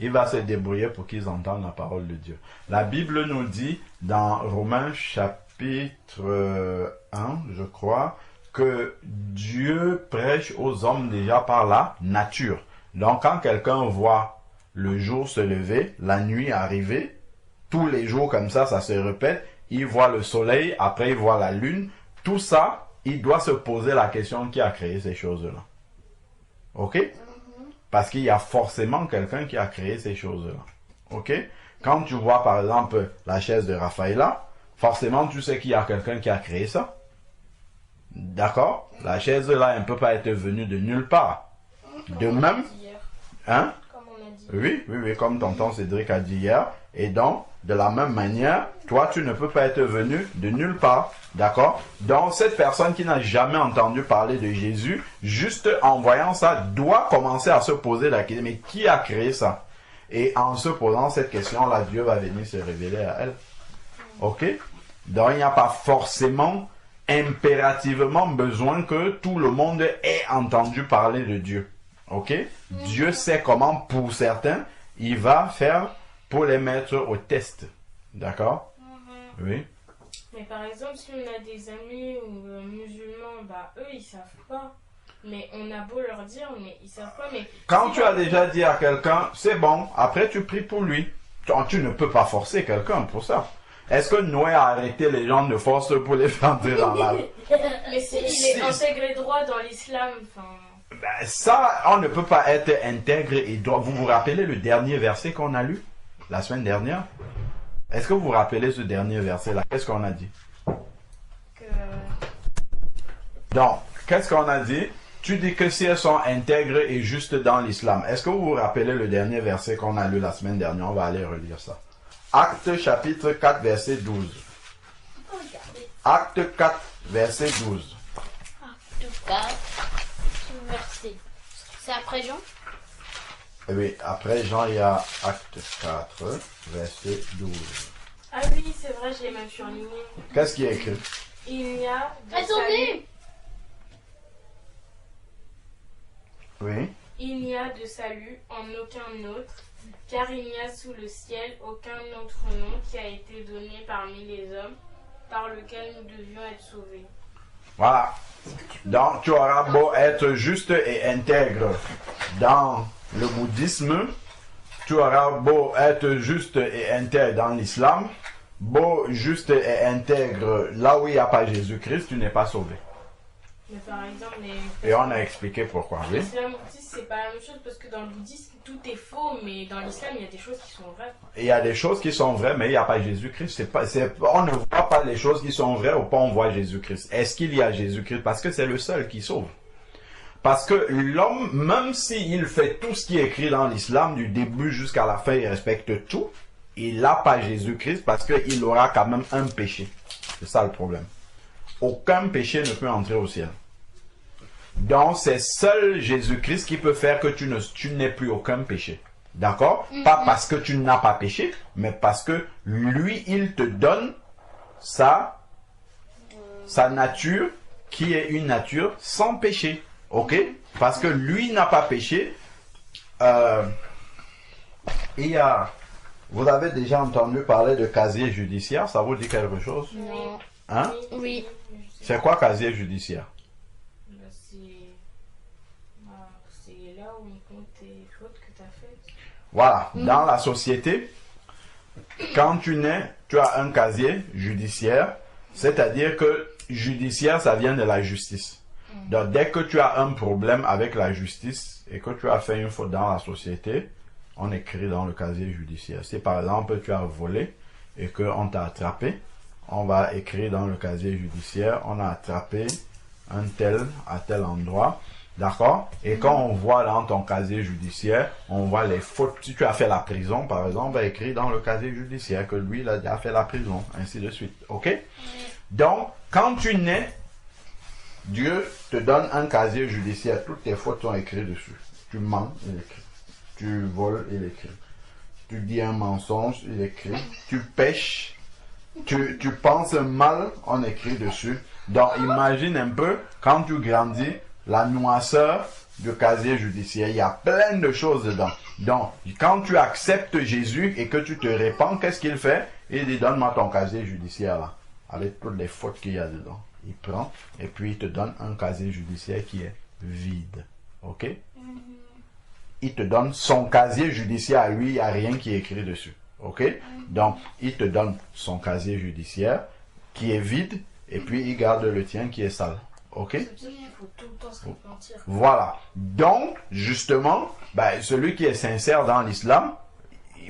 il va se débrouiller pour qu'ils entendent la parole de Dieu. La Bible nous dit dans Romains chapitre 1, je crois, que Dieu prêche aux hommes déjà par la nature. Donc quand quelqu'un voit le jour se lever, la nuit arriver, tous les jours comme ça se répète, il voit le soleil, après il voit la lune, tout ça, il doit se poser la question qui a créé ces choses-là. Ok? Parce qu'il y a forcément quelqu'un qui a créé ces choses-là. Ok? Quand tu vois par exemple la chaise de Raphaëlla, forcément tu sais qu'il y a quelqu'un qui a créé ça. D'accord? La chaise là, elle ne peut pas être venue de nulle part. De même, hein? Comme on a dit. Oui, comme tonton Cédric a dit hier. Et donc, de la même manière, toi tu ne peux pas être venu de nulle part. D'accord? Donc, cette personne qui n'a jamais entendu parler de Jésus, juste en voyant ça, doit commencer à se poser la question, mais qui a créé ça? Et en se posant cette question-là, Dieu va venir se révéler à elle. Ok? Donc, il n'y a pas forcément, impérativement besoin que tout le monde ait entendu parler de Dieu. Ok? Dieu sait comment, pour certains, il va faire pour les mettre au test. D'accord? Oui. Mais par exemple, si on a des amis ou musulmans, bah eux ils savent pas. Mais on a beau leur dire, mais ils savent pas. Mais Quand si tu as déjà dit à quelqu'un, c'est bon, après tu pries pour lui. Tu ne peux pas forcer quelqu'un pour ça. Est-ce que Noé a arrêté les gens de force pour les faire entrer dans la... Mais il est intégré droit dans l'islam. Enfin... Ben, ça, on ne peut pas être intègre et droit. Vous vous rappelez le dernier verset qu'on a lu la semaine dernière? Est-ce que vous vous rappelez ce dernier verset-là? Qu'est-ce qu'on a dit? Donc, qu'est-ce qu'on a dit? Tu dis que si elles sont intègres et justes dans l'islam. Est-ce que vous vous rappelez le dernier verset qu'on a lu la semaine dernière? On va aller relire ça. Acte chapitre 4, verset 12. Acte 4, verset 12. Acte 4, verset. C'est après Jean? Oui, après Jean, il y a Acte 4, verset 12. Ah oui, c'est vrai, je l'ai même surligné. Qu'est-ce qui est écrit? Il n'y a de Attendez! salut. Oui. Il n'y a de salut en aucun autre, car il n'y a sous le ciel aucun autre nom qui a été donné parmi les hommes, par lequel nous devions être sauvés. Voilà. Donc, tu auras beau être juste et intègre dans le bouddhisme, tu auras beau être juste et intègre dans l'islam, beau juste et intègre là où il n'y a pas Jésus-Christ, tu n'es pas sauvé. Mais par exemple, Et on a expliqué pourquoi, oui. l'islam bouddhiste, c'est pas la même chose parce que dans le bouddhisme, tout est faux, mais dans l'islam, il y a des choses qui sont vraies. Il y a des choses qui sont vraies, mais il n'y a pas Jésus-Christ. On ne voit pas les choses qui sont vraies ou pas on voit Jésus-Christ. Est-ce qu'il y a Jésus-Christ? Parce que c'est le seul qui sauve. Parce que l'homme, même s'il fait tout ce qui est écrit dans l'islam, du début jusqu'à la fin, il respecte tout, il n'a pas Jésus-Christ parce qu'il aura quand même un péché. C'est ça le problème. Aucun péché ne peut entrer au ciel. Donc, c'est seul Jésus-Christ qui peut faire que tu n'aies plus aucun péché. D'accord? Pas parce que tu n'as pas péché, mais parce que lui, il te donne sa nature, qui est une nature sans péché. Ok? Parce que lui n'a pas péché. Vous avez déjà entendu parler de casier judiciaire, ça vous dit quelque chose? Non. Hein? Oui. C'est quoi casier judiciaire? C'est là où on compte tes fautes que tu as faites. Voilà, dans la société, quand tu nais, tu as un casier judiciaire, c'est-à-dire que judiciaire, ça vient de la justice. Donc, dès que tu as un problème avec la justice et que tu as fait une faute dans la société, on écrit dans le casier judiciaire. Si par exemple tu as volé et qu'on t'a attrapé, on va écrire dans le casier judiciaire, on a attrapé un tel à tel endroit. D'accord? Et quand on voit dans ton casier judiciaire, on voit les fautes. Si tu as fait la prison, par exemple, on va écrire dans le casier judiciaire que lui, il a déjà fait la prison, ainsi de suite. Ok? Donc, quand tu nais, Dieu te donne un casier judiciaire. Toutes tes fautes sont écrites dessus. Tu mens, il écrit. Tu voles, il écrit. Tu dis un mensonge, il écrit. Tu pêches. Tu penses mal, on écrit dessus. Donc, imagine un peu, quand tu grandis, la noirceur de casier judiciaire. Il y a plein de choses dedans. Donc, quand tu acceptes Jésus et que tu te répands, qu'est-ce qu'il fait? Il dit, donne-moi ton casier judiciaire là, avec toutes les fautes qu'il y a dedans. Il prend et puis il te donne un casier judiciaire qui est vide. Ok? Il te donne son casier judiciaire à lui, il n'y a rien qui est écrit dessus. Ok? Donc, il te donne son casier judiciaire qui est vide et puis il garde le tien qui est sale. Ok? Il faut tout le temps se repentir. Voilà. Donc, justement, celui qui est sincère dans l'islam,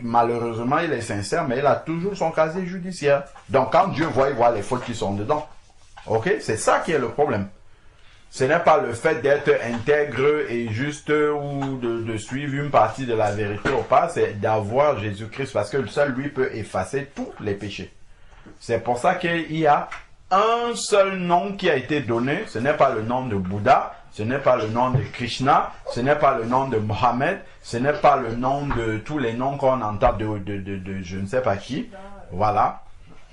malheureusement, il est sincère, mais il a toujours son casier judiciaire. Donc, quand Dieu voit, il voit les fautes qui sont dedans. Ok? C'est ça qui est le problème. Ce n'est pas le fait d'être intègre et juste ou de suivre une partie de la vérité ou pas, c'est d'avoir Jésus-Christ parce que seul lui peut effacer tous les péchés. C'est pour ça qu'il y a un seul nom qui a été donné, ce n'est pas le nom de Bouddha, ce n'est pas le nom de Krishna, ce n'est pas le nom de Mohammed, ce n'est pas le nom de tous les noms qu'on entend de je ne sais pas qui. Voilà,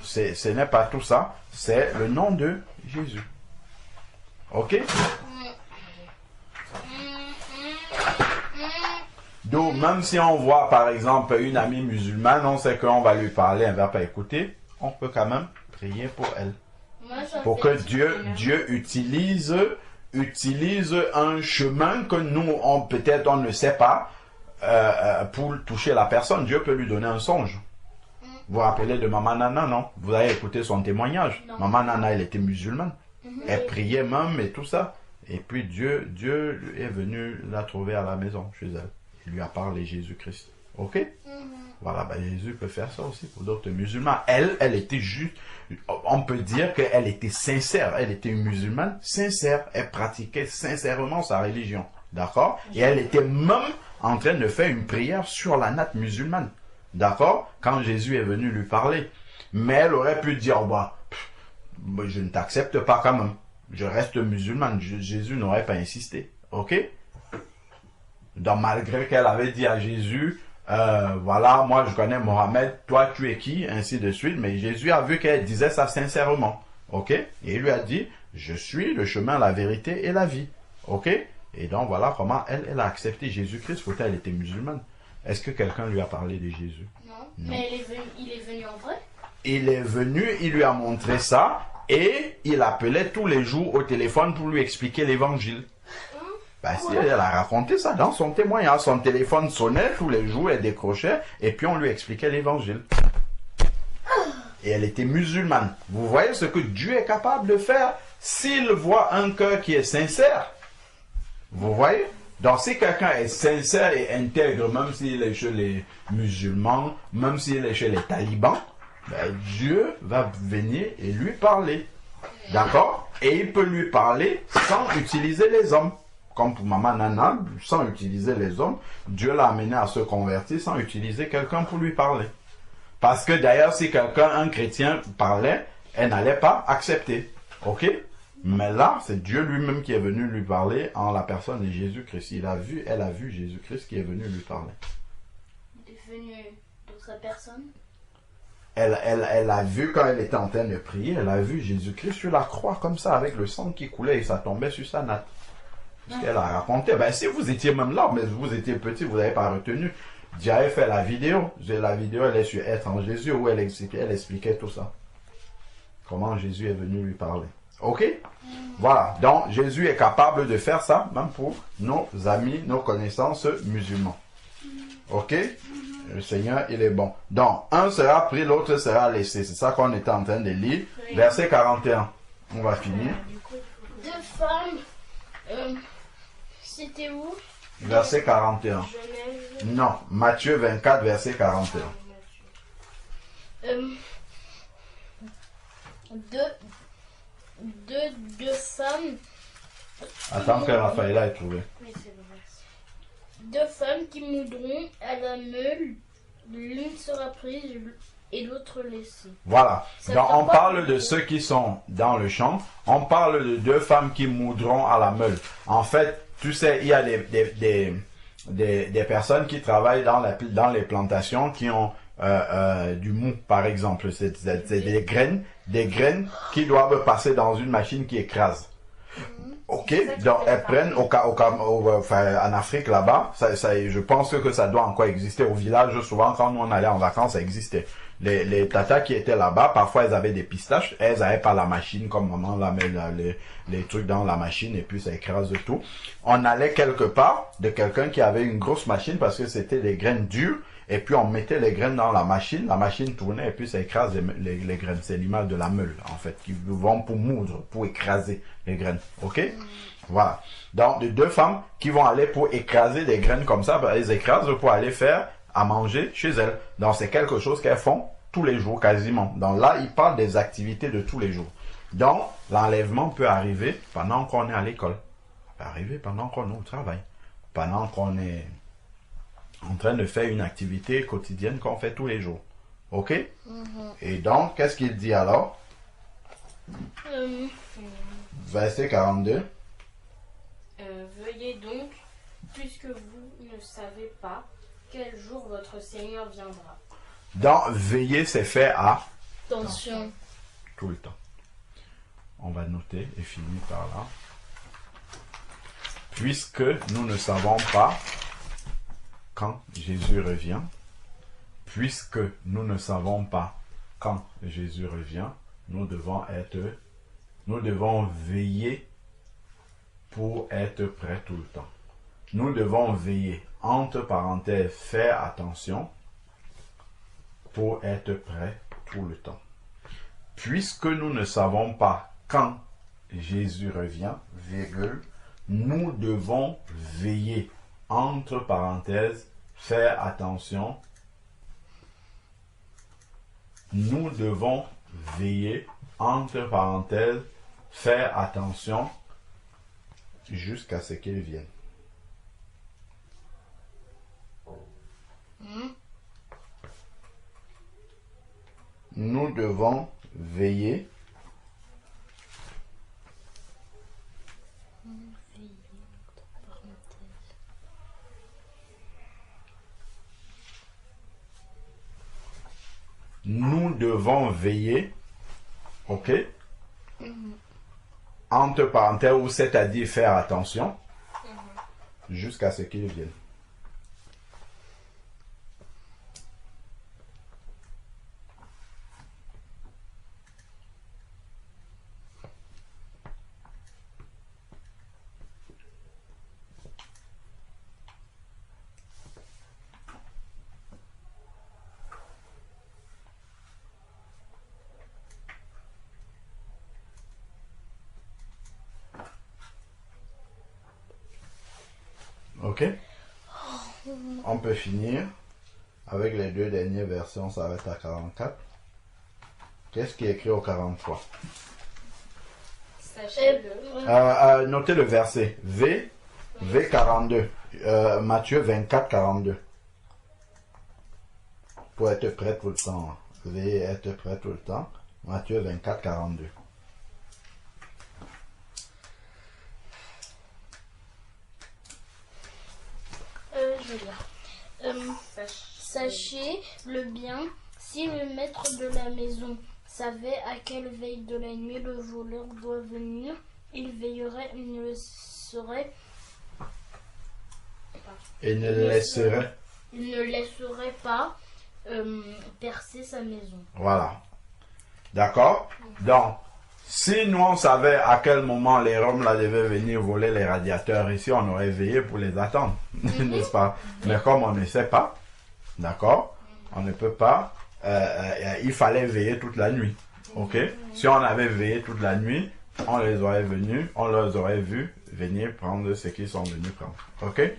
ce n'est pas tout ça, c'est le nom de Jésus. Ok? Donc, même si on voit par exemple une amie musulmane, on sait qu'on va lui parler, elle ne va pas écouter, on peut quand même prier pour elle. Pour que Dieu utilise un chemin que nous, peut-être on ne sait pas, pour toucher la personne. Dieu peut lui donner un songe. Vous vous rappelez de Maman Nana, non? Vous avez écouté son témoignage. Non. Maman Nana, elle était musulmane. Elle priait même et tout ça. Et puis Dieu est venu la trouver à la maison, chez elle. Il lui a parlé Jésus-Christ. Ok? Voilà, Jésus peut faire ça aussi pour d'autres musulmans. Elle était juste, on peut dire qu'elle était sincère. Elle était une musulmane sincère. Elle pratiquait sincèrement sa religion. D'accord? Et elle était même en train de faire une prière sur la natte musulmane. D'accord? Quand Jésus est venu lui parler. Mais elle aurait pu dire, je ne t'accepte pas quand même. Je reste musulmane. Jésus n'aurait pas insisté. Ok? Donc malgré qu'elle avait dit à Jésus, voilà, moi je connais Mohammed, toi tu es qui, ainsi de suite. Mais Jésus a vu qu'elle disait ça sincèrement. Ok? Et il lui a dit, je suis le chemin, la vérité et la vie. Ok? Et donc voilà comment elle a accepté Jésus-Christ, pourtant elle était musulmane. Est-ce que quelqu'un lui a parlé de Jésus? Non. Mais il est venu en vrai? Il est venu, il lui a montré ça, et il appelait tous les jours au téléphone pour lui expliquer l'évangile. Si elle a raconté ça dans son témoignage. Son téléphone sonnait tous les jours, elle décrochait, et puis on lui expliquait l'évangile. Et elle était musulmane. Vous voyez ce que Dieu est capable de faire s'il voit un cœur qui est sincère. Vous voyez? Donc si quelqu'un est sincère et intègre, même s'il est chez les musulmans, même s'il est chez les talibans, Dieu va venir et lui parler. D'accord? Et il peut lui parler sans utiliser les hommes. Comme pour Maman Nana, sans utiliser les hommes, Dieu l'a amené à se convertir sans utiliser quelqu'un pour lui parler. Parce que d'ailleurs, si un chrétien parlait, elle n'allait pas accepter. Ok? Mais là, c'est Dieu lui-même qui est venu lui parler en la personne de Jésus-Christ. Elle a vu Jésus-Christ qui est venu lui parler. Il est venu d'autres personnes? Elle a vu quand elle était en train de prier, elle a vu Jésus-Christ sur la croix comme ça, avec le sang qui coulait et ça tombait sur sa natte. Ce qu'elle a raconté. Si vous étiez même là, mais vous étiez petit, vous n'avez pas retenu. J'avais fait la vidéo. La vidéo, elle est sur Être en Jésus, où elle expliquait tout ça. Comment Jésus est venu lui parler. Ok? Voilà. Donc, Jésus est capable de faire ça, même pour nos amis, nos connaissances musulmans. Ok? Le Seigneur, il est bon. Donc, un sera pris, l'autre sera laissé. C'est ça qu'on était en train de lire. Verset 41. On va finir. Deux femmes... C'était où? Verset 41. Non, Matthieu 24, verset 41. Deux femmes. Attends que Raphaël ait trouvé. Oui, c'est vrai. Deux femmes qui moudront à la meule, l'une sera prise et l'autre laissée. Voilà. Donc on parle de ceux qui sont dans le champ. On parle de deux femmes qui moudront à la meule. En fait, tu sais, il y a des personnes qui travaillent dans les plantations qui ont du mou, par exemple. C'est des graines qui doivent passer dans une machine qui écrase. Ok, donc elles prennent en Afrique là-bas, je pense que ça doit encore exister au village. Souvent quand nous on allait en vacances, ça existait. Les tatas qui étaient là-bas, parfois elles avaient des pistaches, elles avaient pas la machine comme maman là met les trucs dans la machine et puis ça écrase tout. On allait quelque part de quelqu'un qui avait une grosse machine parce que c'était des graines dures et puis on mettait les graines dans la machine tournait et puis ça écrase les graines. C'est l'image de la meule en fait qui vont pour moudre, pour écraser les graines. Ok? Voilà. Donc, de deux femmes qui vont aller pour écraser des graines comme ça, elles écrasent pour aller faire à manger chez elles. Donc, c'est quelque chose qu'elles font tous les jours quasiment. Donc là, il parle des activités de tous les jours. Donc, l'enlèvement peut arriver pendant qu'on est à l'école. Ça peut arriver pendant qu'on est au travail. Pendant qu'on est en train de faire une activité quotidienne qu'on fait tous les jours. Ok? Et donc, qu'est-ce qu'il dit alors? Verset 42. Veuillez donc, puisque vous ne savez pas quel jour votre Seigneur viendra. Donc, veiller, c'est faire à Attention. tout le temps. On va noter et finir par là. Puisque nous ne savons pas quand Jésus revient, puisque nous ne savons pas quand Jésus revient, nous devons veiller pour être prêts tout le temps. Nous devons veiller, entre parenthèses, faire attention pour être prêts tout le temps. Puisque nous ne savons pas quand Jésus revient, virgule, nous devons veiller, entre parenthèses, faire attention. Nous devons veiller, entre parenthèses, faire attention jusqu'à ce qu'il vienne. Nous devons veiller ok, entre parenthèses, ou c'est-à-dire faire attention jusqu'à ce qu'il vienne. Ok? On peut finir avec les deux dernières versets, on s'arrête à 44. Qu'est-ce qui est écrit au 43? Sachez-le. Notez le verset. V42. Matthieu 24, 42. Pour être prêt tout le temps. V, être prêt tout le temps. Matthieu 24, 42. Sachez le bien, si le maître de la maison savait à quelle veille de la nuit le voleur doit venir, il veillerait, il ne laisserait pas percer sa maison. Voilà. D'accord? Donc, si nous on savait à quel moment les Roms là devaient venir voler les radiateurs ici, on aurait veillé pour les attendre, n'est-ce pas? Mais comme on ne sait pas, d'accord, on ne peut pas, il fallait veiller toute la nuit, ok? Si on avait veillé toute la nuit, on les aurait vu venir prendre ce qu'ils sont venus prendre, ok?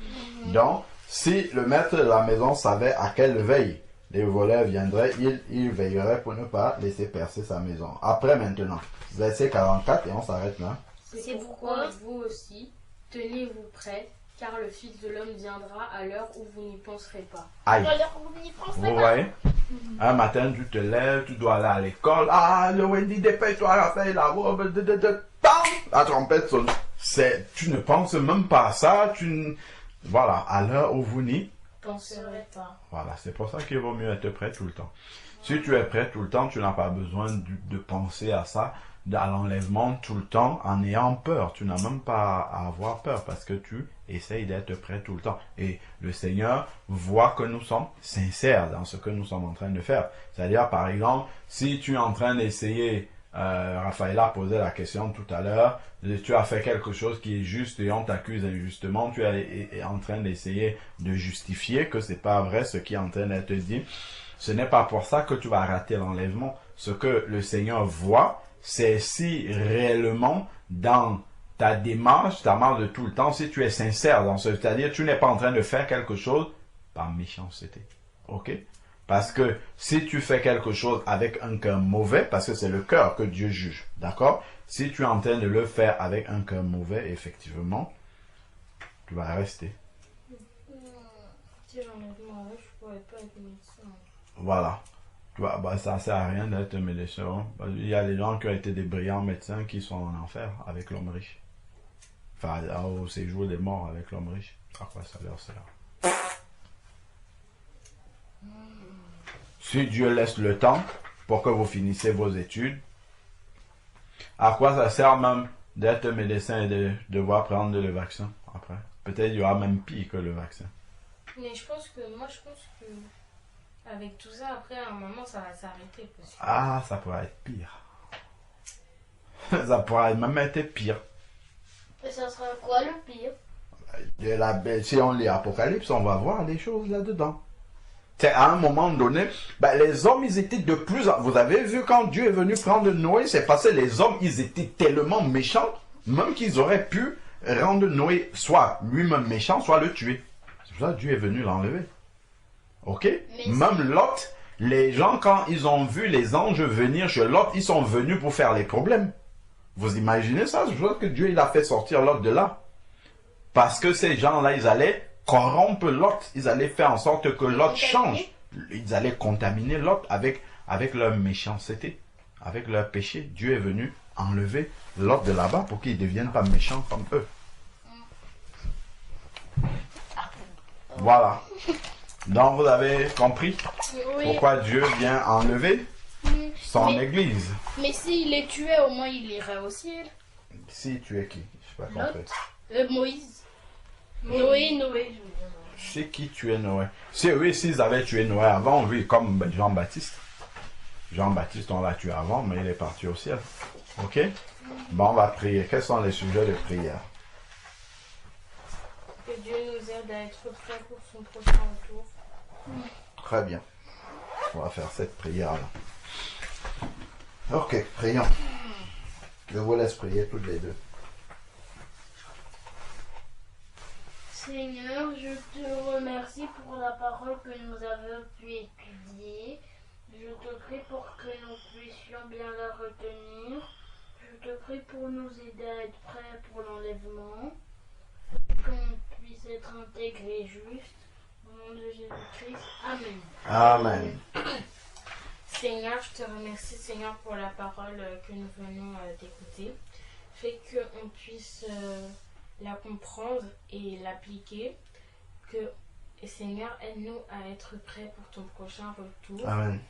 Donc, si le maître de la maison savait à quelle veille les voleurs viendraient, il veillerait pour ne pas laisser percer sa maison. Après maintenant, verset 44 et on s'arrête là. C'est pourquoi vous aussi, tenez-vous prêts, car le Fils de l'homme viendra à l'heure où vous n'y penserez pas. Aïe. Vous voyez? Un matin, tu te lèves, tu dois aller à l'école. Ah, le Wendy, dépêche-toi, Raphaël, la robe, la trompette sonne. Tu ne penses même pas à ça. Voilà, à l'heure où vous n'y Penserez pas. Voilà, c'est pour ça qu'il vaut mieux être prêt tout le temps. Si tu es prêt tout le temps, tu n'as pas besoin de penser à ça. à l'enlèvement tout le temps en ayant peur. Tu n'as même pas à avoir peur parce que tu essayes d'être prêt tout le temps. Et le Seigneur voit que nous sommes sincères dans ce que nous sommes en train de faire. C'est-à-dire, par exemple, si tu es en train d'essayer, Raphaël a posé la question tout à l'heure, tu as fait quelque chose qui est juste et on t'accuse injustement, tu es en train d'essayer de justifier que c'est pas vrai ce qui est en train d'être dit. Ce n'est pas pour ça que tu vas rater l'enlèvement. Ce que le Seigneur voit, c'est si réellement dans ta démarche de tout le temps, si tu es sincère dans ce, c'est-à-dire tu n'es pas en train de faire quelque chose par méchanceté. Ok? Parce que si tu fais quelque chose avec un cœur mauvais, parce que c'est le cœur que Dieu juge, d'accord? Si tu es en train de le faire avec un cœur mauvais, effectivement, tu vas rester. Si j'enlève mon rêve, je pourrais pas être médecin. Voilà. Tu vois, bah, ça ne sert à rien d'être médecin. Il y a des gens qui ont été des brillants médecins qui sont en enfer avec l'homme riche. Enfin, au séjour des morts avec l'homme riche. À quoi ça leur sert? Si Dieu laisse le temps pour que vous finissiez vos études, à quoi ça sert même d'être médecin et de devoir prendre le vaccin après? Peut-être il y aura même pire que le vaccin. Mais je pense que avec tout ça, après, à un moment, ça va s'arrêter. Parce que... Ah, ça pourrait être pire. Ça pourrait même être pire. Et ça sera quoi le pire? Si on lit Apocalypse, on va voir les choses là-dedans. C'est à un moment donné, les hommes, ils étaient de plus en... Vous avez vu quand Dieu est venu prendre Noé, c'est passé, les hommes, ils étaient tellement méchants, même qu'ils auraient pu rendre Noé soit lui-même méchant, soit le tuer. C'est pour ça que Dieu est venu l'enlever. Ok? Même Lot, les gens, quand ils ont vu les anges venir chez Lot, ils sont venus pour faire les problèmes. Vous imaginez ça? Je vois que Dieu, il a fait sortir Lot de là. Parce que ces gens-là, ils allaient corrompre Lot. Ils allaient faire en sorte que Lot change. Ils allaient contaminer Lot avec leur méchanceté, avec leur péché. Dieu est venu enlever Lot de là-bas pour qu'ils ne deviennent pas méchants comme eux. Voilà. Donc vous avez compris pourquoi Dieu vient enlever son église. Mais s'il les tuait, au moins il irait au ciel. Si tu es qui? Je sais pas compris. Moïse. Noé. Je sais qui tuait Noé. Si oui, s'ils avaient tué Noé avant, oui, comme Jean-Baptiste. Jean-Baptiste, on l'a tué avant, mais il est parti au ciel. Ok? Bon, on va prier. Quels sont les sujets de prière? Que Dieu nous aide à être prêts pour son prochain retour. Très bien. On va faire cette prière-là. Ok, prions. Je vous laisse prier toutes les deux. Seigneur, je te remercie pour la parole que nous avons pu étudier. Je te prie pour que nous puissions bien la retenir. Je te prie pour nous aider à être prêts pour l'enlèvement. Qu'on puisse être intégrés et juste. Au nom de Jésus-Christ. Amen. Amen. Seigneur, je te remercie, Seigneur, pour la parole que nous venons d'écouter. Fais qu'on puisse la comprendre et l'appliquer. Seigneur, aide-nous à être prêts pour ton prochain retour. Amen.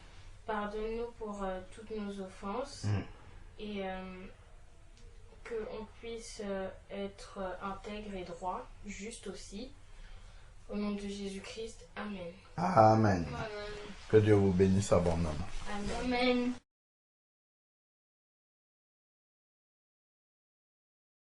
Pardonne-nous pour toutes nos offenses. Et qu'on puisse être intègre et droit, juste aussi. Au nom de Jésus-Christ, Amen. Amen. Amen. Que Dieu vous bénisse abondamment. Amen. Amen.